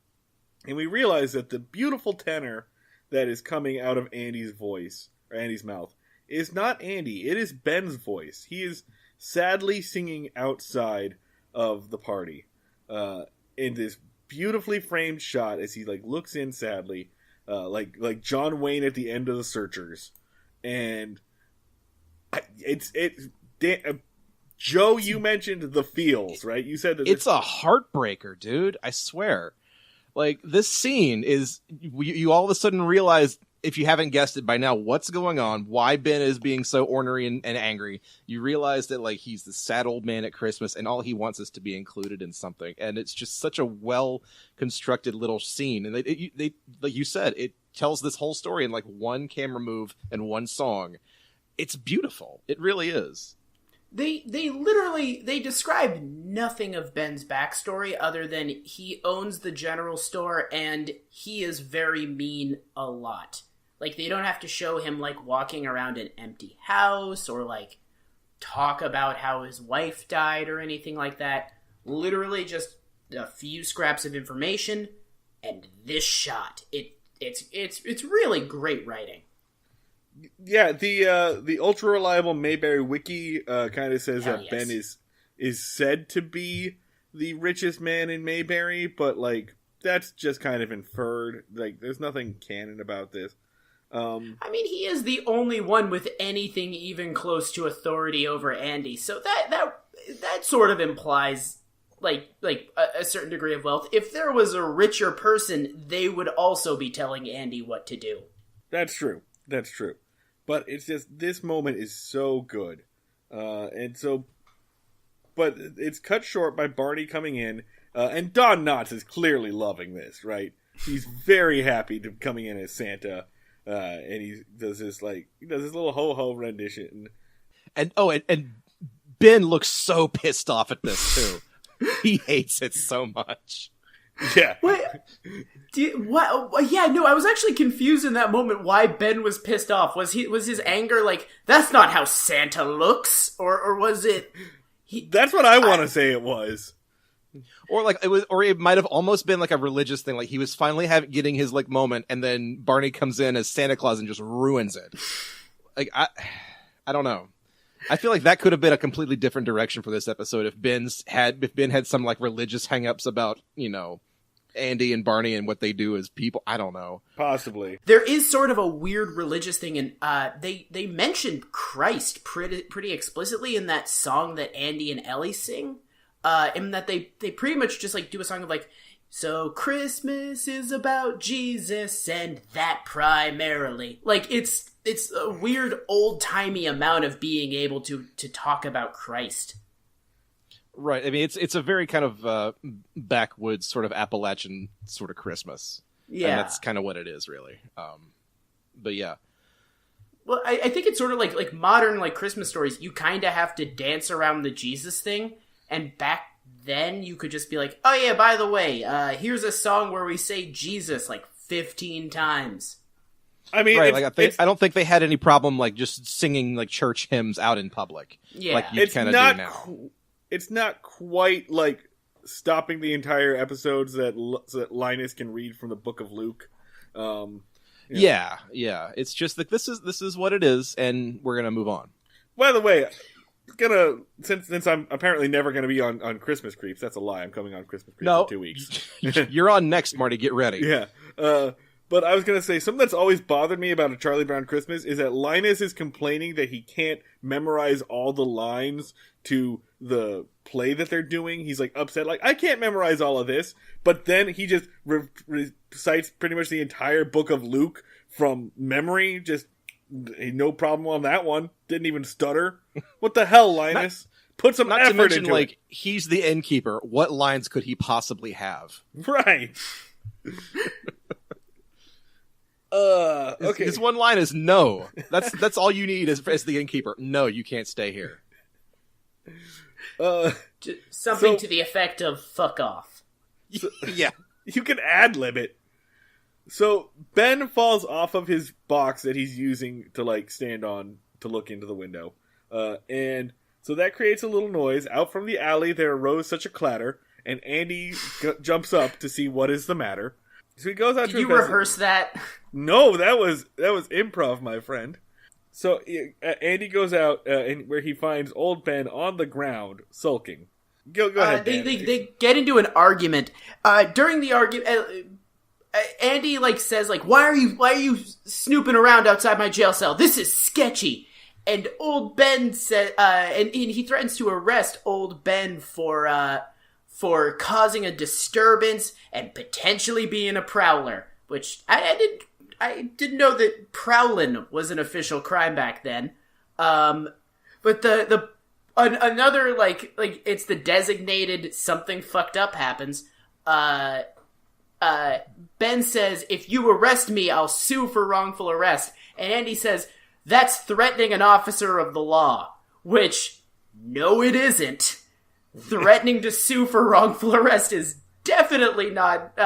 And we realize that the beautiful tenor that is coming out of Andy's voice, or Andy's mouth, is not Andy. It is Ben's voice. He is sadly singing outside of the party. In this beautifully framed shot as he, like, looks in sadly, like John Wayne at the end of The Searchers. And Joe, you mentioned the feels, right? You said that it's a heartbreaker, dude. I swear. Like, this scene is, you all of a sudden realize, if you haven't guessed it by now, what's going on, why Ben is being so ornery and angry. You realize that, like, he's the sad old man at Christmas, and all he wants is to be included in something. And it's just such a well-constructed little scene. And they like you said, it tells this whole story in, like, one camera move and one song. It's beautiful. It really is. They literally, they describe nothing of Ben's backstory other than he owns the general store and he is very mean a lot. Like, they don't have to show him, like, walking around an empty house or, like, talk about how his wife died or anything like that. Literally just a few scraps of information and this shot. It's really great writing. Yeah, the ultra reliable Mayberry wiki kind of says that Ben is said to be the richest man in Mayberry, but, like, that's just kind of inferred. Like, there's nothing canon about this. I mean, he is the only one with anything even close to authority over Andy, so that sort of implies like a certain degree of wealth. If there was a richer person, they would also be telling Andy what to do. That's true. But it's just, this moment is so good. But it's cut short by Barney coming in, and Don Knotts is clearly loving this, right? He's very happy to coming in as Santa, and he does this little ho-ho rendition. And Ben looks so pissed off at this, too. He hates it so much. Yeah. What? Yeah, no, I was actually confused in that moment why Ben was pissed off. Was his anger like, that's not how Santa looks? Or was it... That's what I want to say it was. Or it might have almost been like a religious thing. Like, he was finally getting his, like, moment, and then Barney comes in as Santa Claus and just ruins it. Like, I don't know. I feel like that could have been a completely different direction for this episode if Ben had some, like, religious hang-ups about, you know, Andy and Barney and what they do as people. I don't know. Possibly. There is sort of a weird religious thing, and they mentioned Christ pretty explicitly in that song that Andy and Ellie sing. In that they pretty much just like do a song of like, so Christmas is about Jesus and that primarily. Like it's a weird old-timey amount of being able to talk about Christ. Right. I mean, it's a very kind of backwoods sort of Appalachian sort of Christmas. Yeah. And that's kind of what it is, really. But yeah. Well, I think it's sort of like modern like Christmas stories. You kind of have to dance around the Jesus thing. And back then, you could just be like, oh yeah, by the way, here's a song where we say Jesus like 15 times. I mean, right, I don't think they had any problem like just singing like church hymns out in public. Yeah. Like you kind of do now. It's not quite like stopping the entire episodes that Linus can read from the Book of Luke. Yeah. It's just like this is what it is, and we're gonna move on. By the way, since I'm apparently never gonna be on Christmas Creeps. That's a lie. I'm coming on Christmas Creeps in 2 weeks. You're on next, Marty. Get ready. Yeah. But I was going to say, something that's always bothered me about A Charlie Brown Christmas is that Linus is complaining that he can't memorize all the lines to the play that they're doing. He's like upset, like, I can't memorize all of this. But then he just recites pretty much the entire Book of Luke from memory. Just no problem on that one. Didn't even stutter. What the hell, Linus? Put some effort to mention, into like, it. He's the innkeeper. What lines could he possibly have? Right. Okay. His one line is no. That's all you need as the innkeeper. No, you can't stay here. Something to the effect of "fuck off." Yeah, you can ad-lib it. So Ben falls off of his box that he's using to like stand on to look into the window, and so that creates a little noise. Out from the alley, there arose such a clatter, and Andy jumps up to see what is the matter. So he goes out to Did you rehearse that? No, that was improv, my friend. So Andy goes out where he finds old Ben on the ground, sulking. Go ahead, Dan. They get into an argument. During the argument, Andy like says like, "Why are you snooping around outside my jail cell? This is sketchy." And old Ben said, and he threatens to arrest old Ben for causing a disturbance and potentially being a prowler, which I didn't know that prowling was an official crime back then. But another like it's the designated something fucked up happens. Ben says, "If you arrest me, I'll sue for wrongful arrest." And Andy says, "That's threatening an officer of the law," which no, it isn't. Threatening to sue for wrongful arrest is definitely not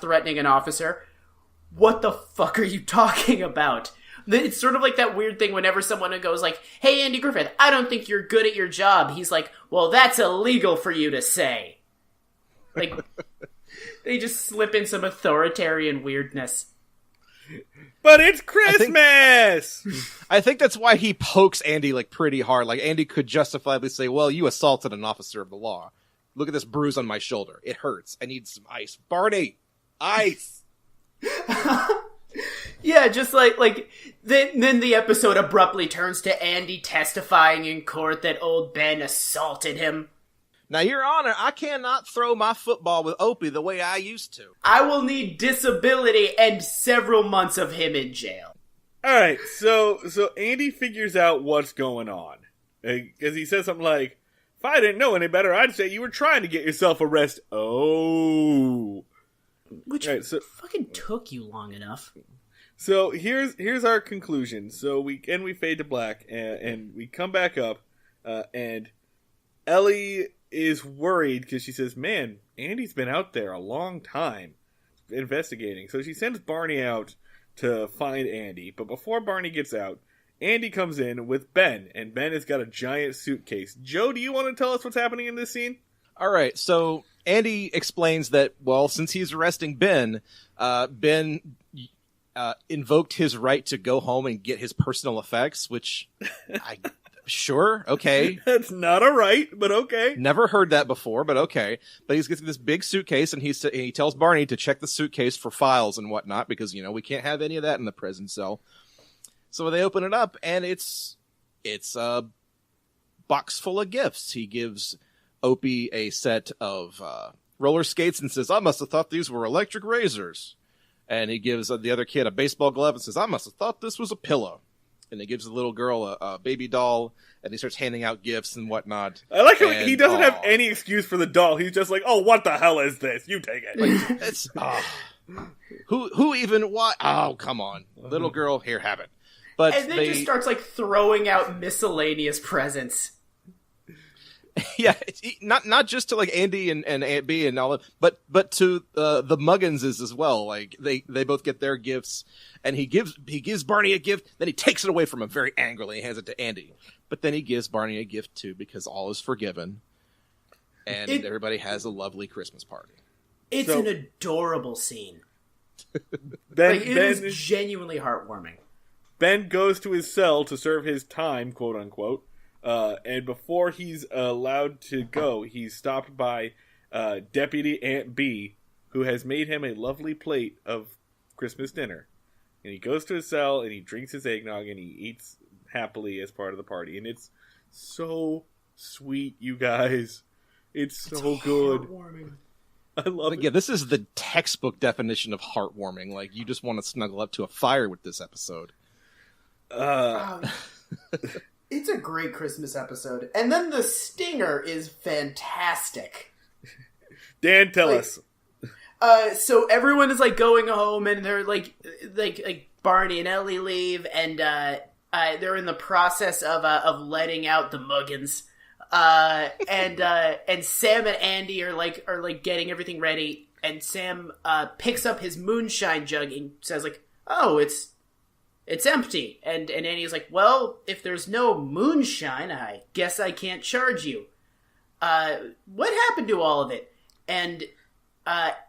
threatening an officer. What the fuck are you talking about? It's sort of like that weird thing whenever someone goes like, "Hey, Andy Griffith, I don't think you're good at your job." He's like, "Well, that's illegal for you to say." Like, they just slip in some authoritarian weirdness. But it's Christmas! I think that's why he pokes Andy like pretty hard. Like Andy could justifiably say, "Well, you assaulted an officer of the law. Look at this bruise on my shoulder. It hurts. I need some ice." Barney, ice. Yeah, just like then the episode abruptly turns to Andy testifying in court that old Ben assaulted him. Now, Your Honor, I cannot throw my football with Opie the way I used to. I will need disability and several months of him in jail. Alright, so Andy figures out what's going on. Because he says something like, "If I didn't know any better, I'd say you were trying to get yourself arrested." Oh. Which fucking took you long enough. So here's our conclusion. So we fade to black, and we come back up, and Ellie is worried because she says, "Man, Andy's been out there a long time investigating." So she sends Barney out to find Andy. But before Barney gets out, Andy comes in with Ben, and Ben has got a giant suitcase. Joe, do you want to tell us what's happening in this scene? All right, so Andy explains that, well, since he's arresting Ben, Ben invoked his right to go home and get his personal effects, which Sure, okay. That's not a right, but okay. Never heard that before, but okay. But he's getting this big suitcase, and he tells Barney to check the suitcase for files and whatnot, because, we can't have any of that in the prison cell. So they open it up, and it's a box full of gifts. He gives Opie a set of roller skates and says, I must have thought these were electric razors. And he gives the other kid a baseball glove and says, I must have thought this was a pillow. And he gives the little girl a baby doll, and he starts handing out gifts and whatnot. I like how he doesn't have any excuse for the doll. He's just like, oh, what the hell is this? You take it. Like, it's, who even, why? Oh, come on. Little girl, here, have it. But and then just starts, throwing out miscellaneous presents. Yeah, not just to Andy and Aunt B and all that, but to the Mugginses as well. They both get their gifts, and he gives Barney a gift, then he takes it away from him very angrily and hands it to Andy. But then he gives Barney a gift too, because all is forgiven, and everybody has a lovely Christmas party. It's an adorable scene. Ben is genuinely heartwarming. Ben goes to his cell to serve his time, quote unquote. And before he's allowed to go, he's stopped by Deputy Aunt B, who has made him a lovely plate of Christmas dinner. And he goes to his cell, and he drinks his eggnog, and he eats happily as part of the party. And it's so sweet, you guys. It's so good. Heartwarming. I love it. Yeah, this is the textbook definition of heartwarming. You just want to snuggle up to a fire with this episode. It's a great Christmas episode. And then the stinger is fantastic. Dan, tell us. So everyone is going home, and they're like Barney and Ellie leave, and they're in the process of letting out the Muggins. And Sam and Andy are getting everything ready, and Sam picks up his moonshine jug and says oh, it's empty. And Andy's like, well, if there's no moonshine, I guess I can't charge you. What happened to all of it? And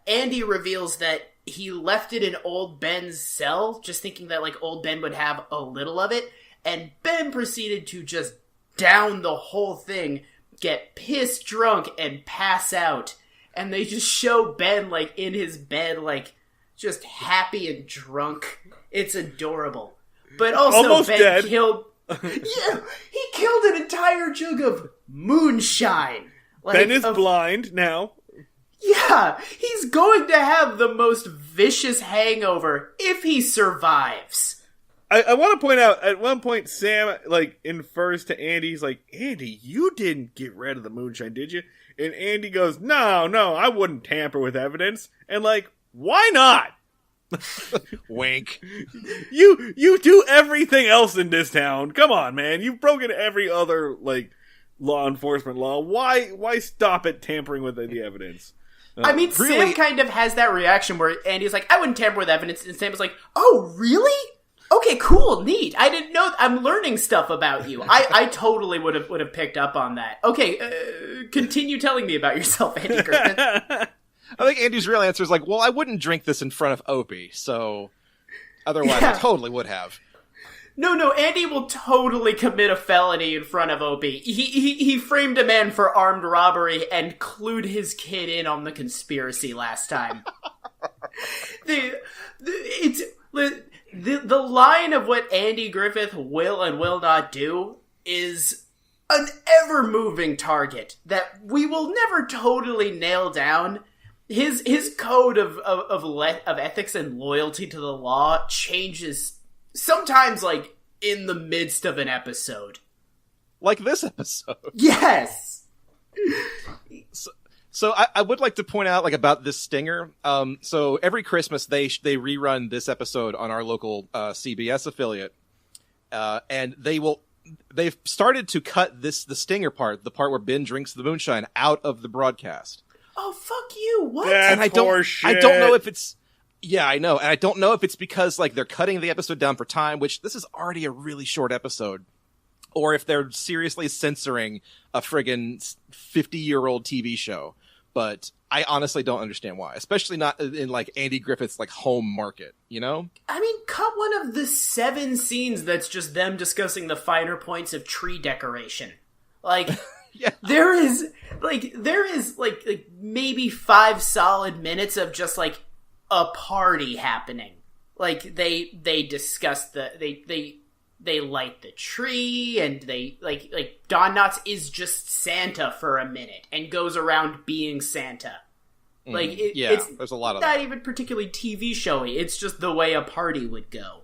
Andy reveals that he left it in old Ben's cell, just thinking that old Ben would have a little of it. And Ben proceeded to just down the whole thing, get pissed drunk, and pass out. And they just show Ben in his bed, just happy and drunk. It's adorable. But also almost Ben dead. killed... Yeah, he killed an entire jug of moonshine. Ben is blind now. Yeah, he's going to have the most vicious hangover if he survives. I want to point out, at one point, Sam, infers to Andy, he's like, Andy, you didn't get rid of the moonshine, did you? And Andy goes, no, I wouldn't tamper with evidence. And, why not? Wink. You do everything else in this town. Come on, man. You've broken every other, law enforcement law. Why stop at tampering with the evidence? I mean, really? Sam kind of has that reaction where Andy's like, I wouldn't tamper with evidence. And Sam is like, oh, really? Okay, cool, neat. I didn't know. I'm learning stuff about you. I totally would have picked up on that. Okay, continue telling me about yourself, Andy Griffith. I think Andy's real answer is well, I wouldn't drink this in front of Opie, so otherwise I totally would have. No, Andy will totally commit a felony in front of Opie. He framed a man for armed robbery and clued his kid in on the conspiracy last time. The line of what Andy Griffith will and will not do is an ever-moving target that we will never totally nail down. His code of ethics and loyalty to the law changes sometimes in the midst of an episode. Like this episode. Yes! So I would like to point out about this stinger. So every Christmas they rerun this episode on our local CBS affiliate, and they've started to cut the stinger part, the part where Ben drinks the moonshine, out of the broadcast. Oh, fuck you! What? That's I don't know if it's. Yeah, I know, and I don't know if it's because they're cutting the episode down for time, which this is already a really short episode, or if they're seriously censoring a friggin' 50-year-old TV show. but I honestly don't understand why, especially not in like Andy Griffith's like home market, you know? I mean, cut one of the 7 scenes that's just them discussing the finer points of tree decoration. Like, Yeah. there is maybe 5 solid minutes of just like a party happening. Like they discuss they light the tree, and they like Don Knotts is just Santa for a minute and goes around being Santa. Like it's there's a lot of not that. even particularly TV showy. It's just the way a party would go.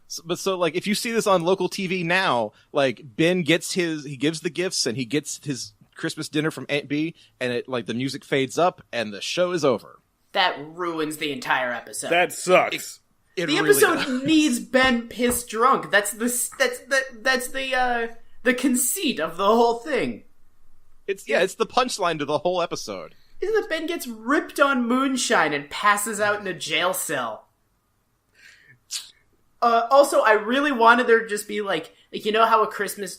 So like if you see this on local TV now, like Ben gives the gifts and he gets his Christmas dinner from Aunt B, and it like the music fades up and the show is over. That ruins the entire episode. That sucks. It the really episode does. needs Ben pissed drunk. That's the conceit of the whole thing. It's the punchline to the whole episode. Isn't that Ben gets ripped on moonshine and passes out in a jail cell? Also, I really wanted there to just be like you know how a Christmas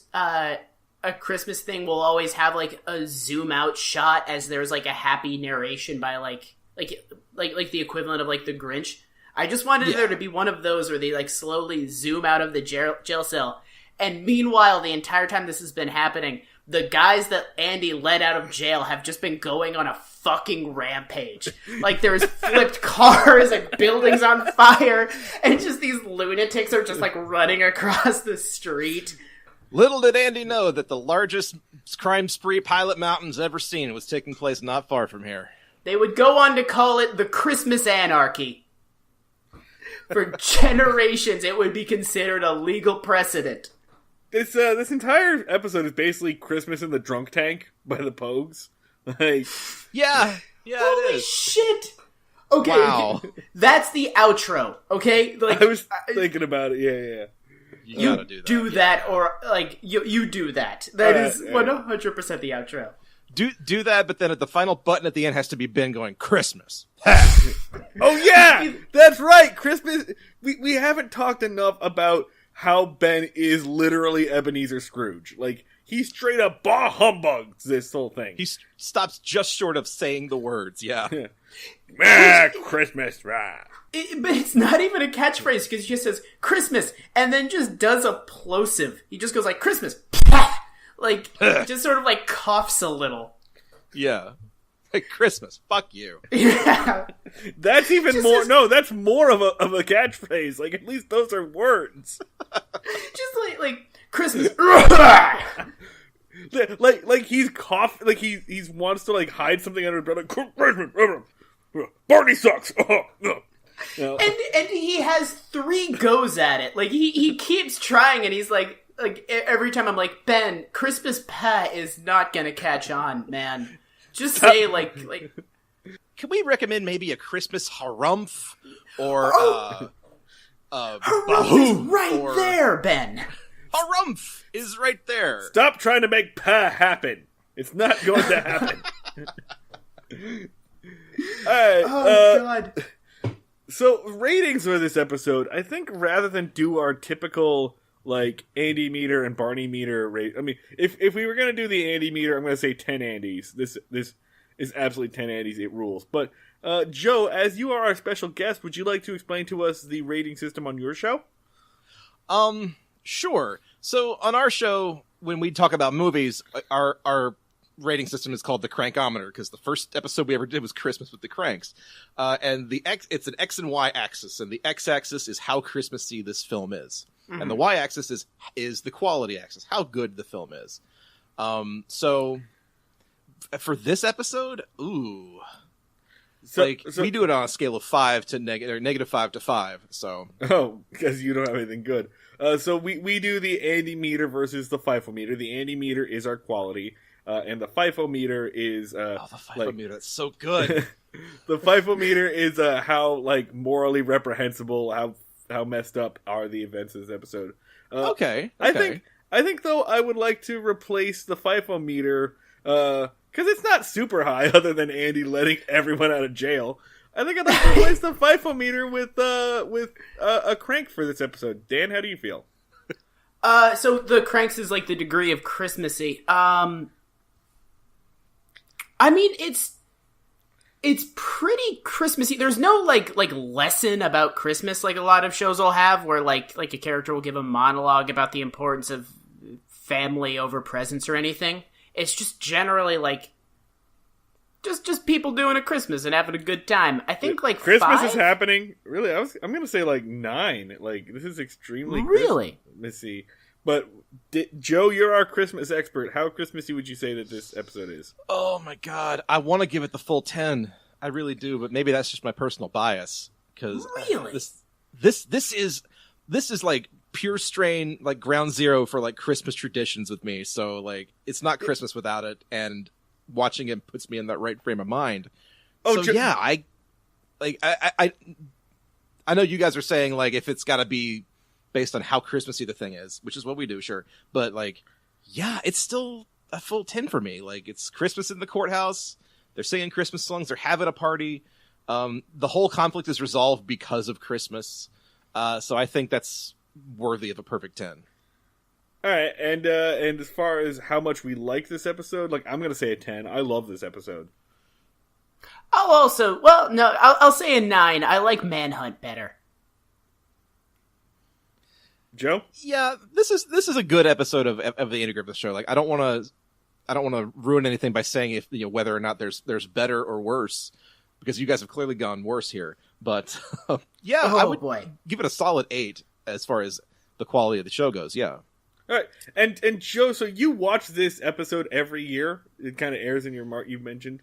thing will always have like a zoom out shot as there's like a happy narration by like the equivalent of like the Grinch. I just wanted there to be one of those where they like slowly zoom out of the jail cell, and meanwhile the entire time this has been happening, the guys that Andy let out of jail have just been going on a fucking rampage. Like there's flipped cars and buildings on fire, and just these lunatics are just like running across the street. Little did Andy know that the largest crime spree Pilot Mountain's ever seen was taking place not far from here. They would go on to call it the Christmas Anarchy. For generations, it would be considered a legal precedent. This entire episode is basically Christmas in the Drunk Tank by the Pogues. Like, Yeah, Holy it is. shit! Okay, Wow. that's the outro, okay? Like, I was thinking about it, yeah. You gotta do that. do that, or, like, you do that. That is yeah. 100% the outro. Do that, but then at the final button at the end has to be Ben going, Christmas. Oh yeah! That's right! Christmas, we haven't talked enough about how Ben is literally Ebenezer Scrooge. Like, he straight up bah humbugs this whole thing. He stops just short of saying the words, yeah. Christmas, right? But it's not even a catchphrase, because he just says, Christmas, and then just does a plosive. He just goes like, Christmas, like, just sort of like coughs a little. Yeah. Like, Christmas, fuck you. Yeah. That's even Just more, as- no, that's more of a catchphrase. Like, at least those are words. Just like Christmas. Like he's coughing, like he wants to like hide something under his breath. Like, Barney sucks. You know? And he has 3 goes at it. Like he keeps trying, and he's like every time I'm like, Ben, Christmas pie is not gonna catch on, man. Just say like Can we recommend maybe a Christmas harumph? Or, Harumph is right or- there, Ben. Harumph is right there. Stop trying to make pie happen. It's not going to happen. Alright, Oh god. so ratings for this episode, I think rather than do our typical like Andy meter and Barney meter rate, I mean, if we were gonna do the Andy meter, I'm gonna say 10 Andys. This is absolutely 10 Andys. It rules. But Joe, as you are our special guest, would you like to explain to us the rating system on your show? Sure. So on our show, when we talk about movies, our rating system is called the Crankometer, because the first episode we ever did was Christmas with the Cranks. And it's an X and Y axis, and the X axis is how Christmassy this film is. Mm-hmm. And the Y axis is the quality axis, how good the film is. So for this episode, ooh. So we do it on a scale of 5 to negative 5 to 5. So oh, because you don't have anything good. So we do the Andy meter versus the FIFO meter. The Andy meter is our quality, and the FIFO meter is the FIFO meter, that's so good. The FIFO meter is how like morally reprehensible, how messed up are the events of this episode. Okay. I think though I would like to replace the FIFO meter because it's not super high, other than Andy letting everyone out of jail. I think I'd like to replace the FIFO meter with a crank for this episode. Dan, how do you feel? So the cranks is like the degree of Christmassy. I mean, it's pretty Christmassy. There's no like lesson about Christmas like a lot of shows will have, where like a character will give a monologue about the importance of family over presents or anything. It's just generally like just people doing a Christmas and having a good time. I think like Christmas 5? is happening. Really, I'm gonna say like 9. Like this is extremely really Christmassy. But Joe, you're our Christmas expert. How Christmassy would you say that this episode is? Oh my god, I want to give it the full 10. I really do, but maybe that's just my personal bias. Because really, this is like pure strain, like ground zero for like Christmas traditions with me. So like it's not Christmas without it, and watching it puts me in that right frame of mind. Oh, so yeah, I know you guys are saying like if it's got to be based on how Christmassy the thing is, which is what we do, sure. But like, yeah, it's still a full 10 for me. Like it's Christmas in the courthouse. They're singing Christmas songs. They're having a party. The whole conflict is resolved because of Christmas. So I think that's worthy of a perfect 10. All right, and as far as how much we like this episode, like I'm gonna say a 10. I love this episode. I'll say a 9. I like Manhunt better. Joe? Yeah, this is a good episode of the Andy Griffith Show. Like I don't want to ruin anything by saying if whether or not there's better or worse, because you guys have clearly gone worse here. But yeah, I would give it a solid 8 as far as the quality of the show goes. Yeah. All right, and Joe, so you watch this episode every year? It kind of airs in your mark. You mentioned,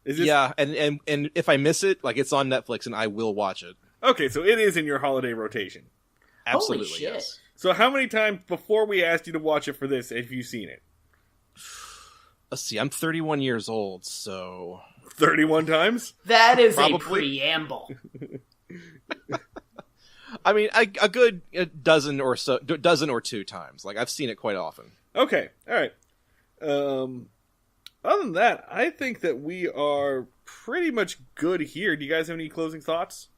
is this... Yeah, and if I miss it, like it's on Netflix, and I will watch it. Okay, so it is in your holiday rotation. Absolutely, Holy shit. yes. So how many times before we asked you to watch it for this have you seen it? Let's see, I'm 31 years old, so 31 times. That is probably a preamble. I mean, a good dozen or 2 times. Like I've seen it quite often. Okay, all right. Other than that, I think that we are pretty much good here. Do you guys have any closing thoughts?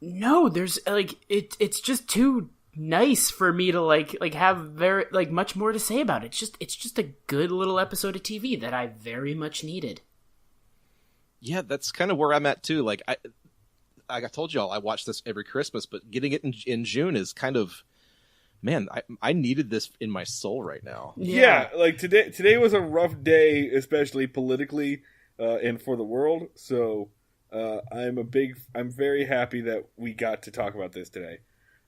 No, there's like it's just too nice for me to like have very like much more to say about it. It's just a good little episode of TV that I very much needed. Yeah, that's kind of where I'm at too. Like I told y'all, I watch this every Christmas, but getting it in June is kind of, man, I needed this in my soul right now. Yeah, like today was a rough day, especially politically and for the world. So I'm very happy that we got to talk about this today.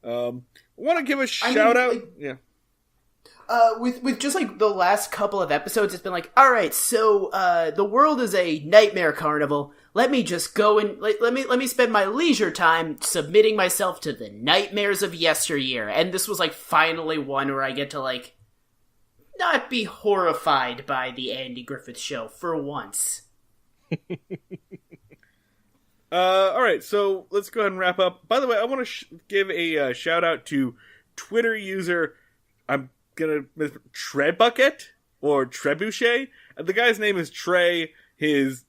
Want to give a shout out? Yeah. With just like the last couple of episodes, it's been like, all right, so the world is a nightmare carnival. Let me just go and let me spend my leisure time submitting myself to the nightmares of yesteryear. And this was like finally one where I get to like not be horrified by the Andy Griffith Show for once. All right, so let's go ahead and wrap up. By the way, I want to give a shout out to Twitter user. I'm gonna Trebucket or Trebuchet. The guy's name is Trey. His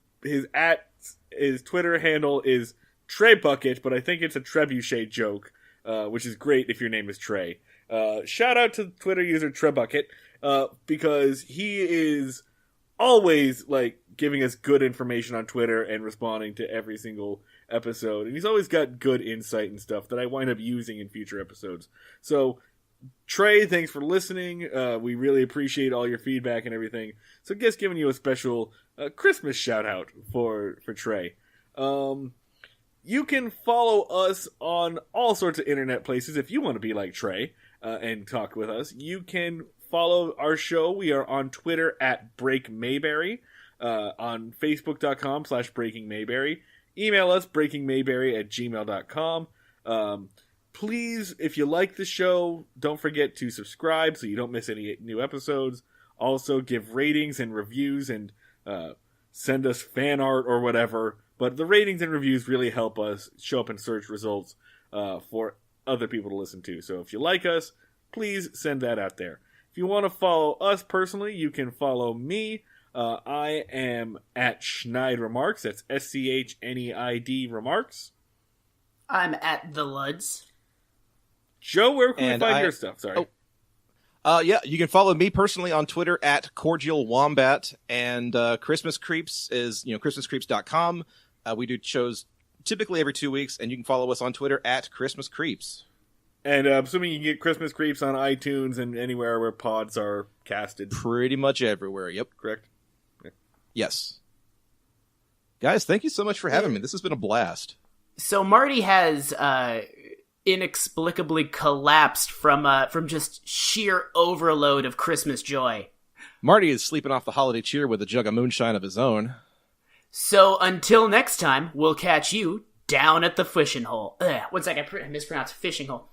Twitter handle is Trebucket, but I think it's a Trebuchet joke, which is great if your name is Trey. Shout out to Twitter user Trebucket because he is always like giving us good information on Twitter and responding to every single episode, and he's always got good insight and stuff that I wind up using in future episodes. So Trey, thanks for listening. We really appreciate all your feedback and everything. So just giving you a special Christmas shout out for Trey. You can follow us on all sorts of internet places if you want to be like Trey and talk with us. You can follow our show. We are on Twitter at Break Mayberry, on Facebook.com/Breaking Mayberry. Email us breakingmayberry@gmail.com. Please, if you like the show, don't forget to subscribe so you don't miss any new episodes. Also, give ratings and reviews and send us fan art or whatever. But the ratings and reviews really help us show up in search results for other people to listen to. So if you like us, please send that out there. If you want to follow us personally, you can follow me. I am at Schneid Remarks. That's SCHNEID Remarks. I'm at The Luds. Joe, where can we find your stuff? Sorry. Yeah, you can follow me personally on Twitter at Cordial Wombat, and Christmas Creeps is, ChristmasCreeps.com. We do shows typically every 2 weeks, and you can follow us on Twitter at Christmas Creeps. And I'm assuming you can get Christmas Creeps on iTunes and anywhere where pods are casted. Pretty much everywhere, yep. Correct? Yeah. Yes. Guys, thank you so much for having me. This has been a blast. So Marty has inexplicably collapsed from just sheer overload of Christmas joy. Marty is sleeping off the holiday cheer with a jug of moonshine of his own. So until next time, we'll catch you down at the fishing hole. One sec, I mispronounced fishing hole.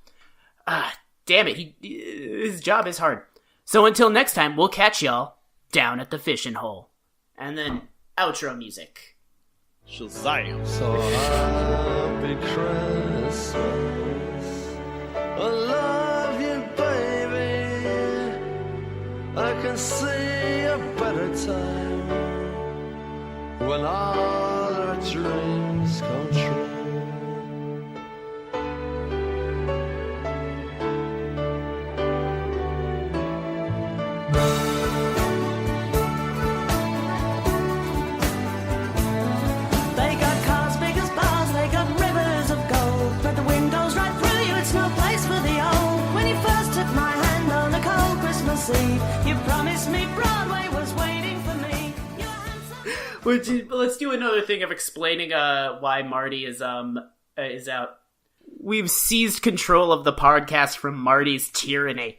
Damn it, his job is hard. So until next time, we'll catch y'all down at the fishing hole. And then outro music. Shazam. So happy Christmas, I love you, baby. I can see a better time when all our dreams come true. You promised me Broadway was waiting for me. Let's do another thing of explaining why Marty is out. We've seized control of the podcast from Marty's tyranny.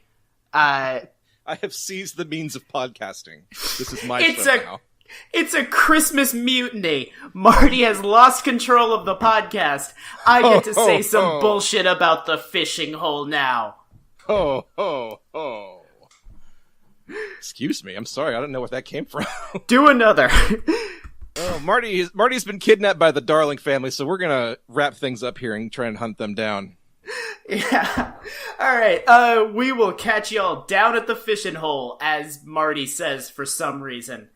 I have seized the means of podcasting. This is my show now. It's a Christmas mutiny. Marty has lost control of the podcast. I get to say some bullshit about the fishing hole now. Excuse me, I'm sorry, I don't know where that came from. Do another. Oh, Marty's been kidnapped by the Darling family, so we're gonna wrap things up here and try and hunt them down. Yeah. Alright, we will catch y'all down at the fishing hole, as Marty says for some reason.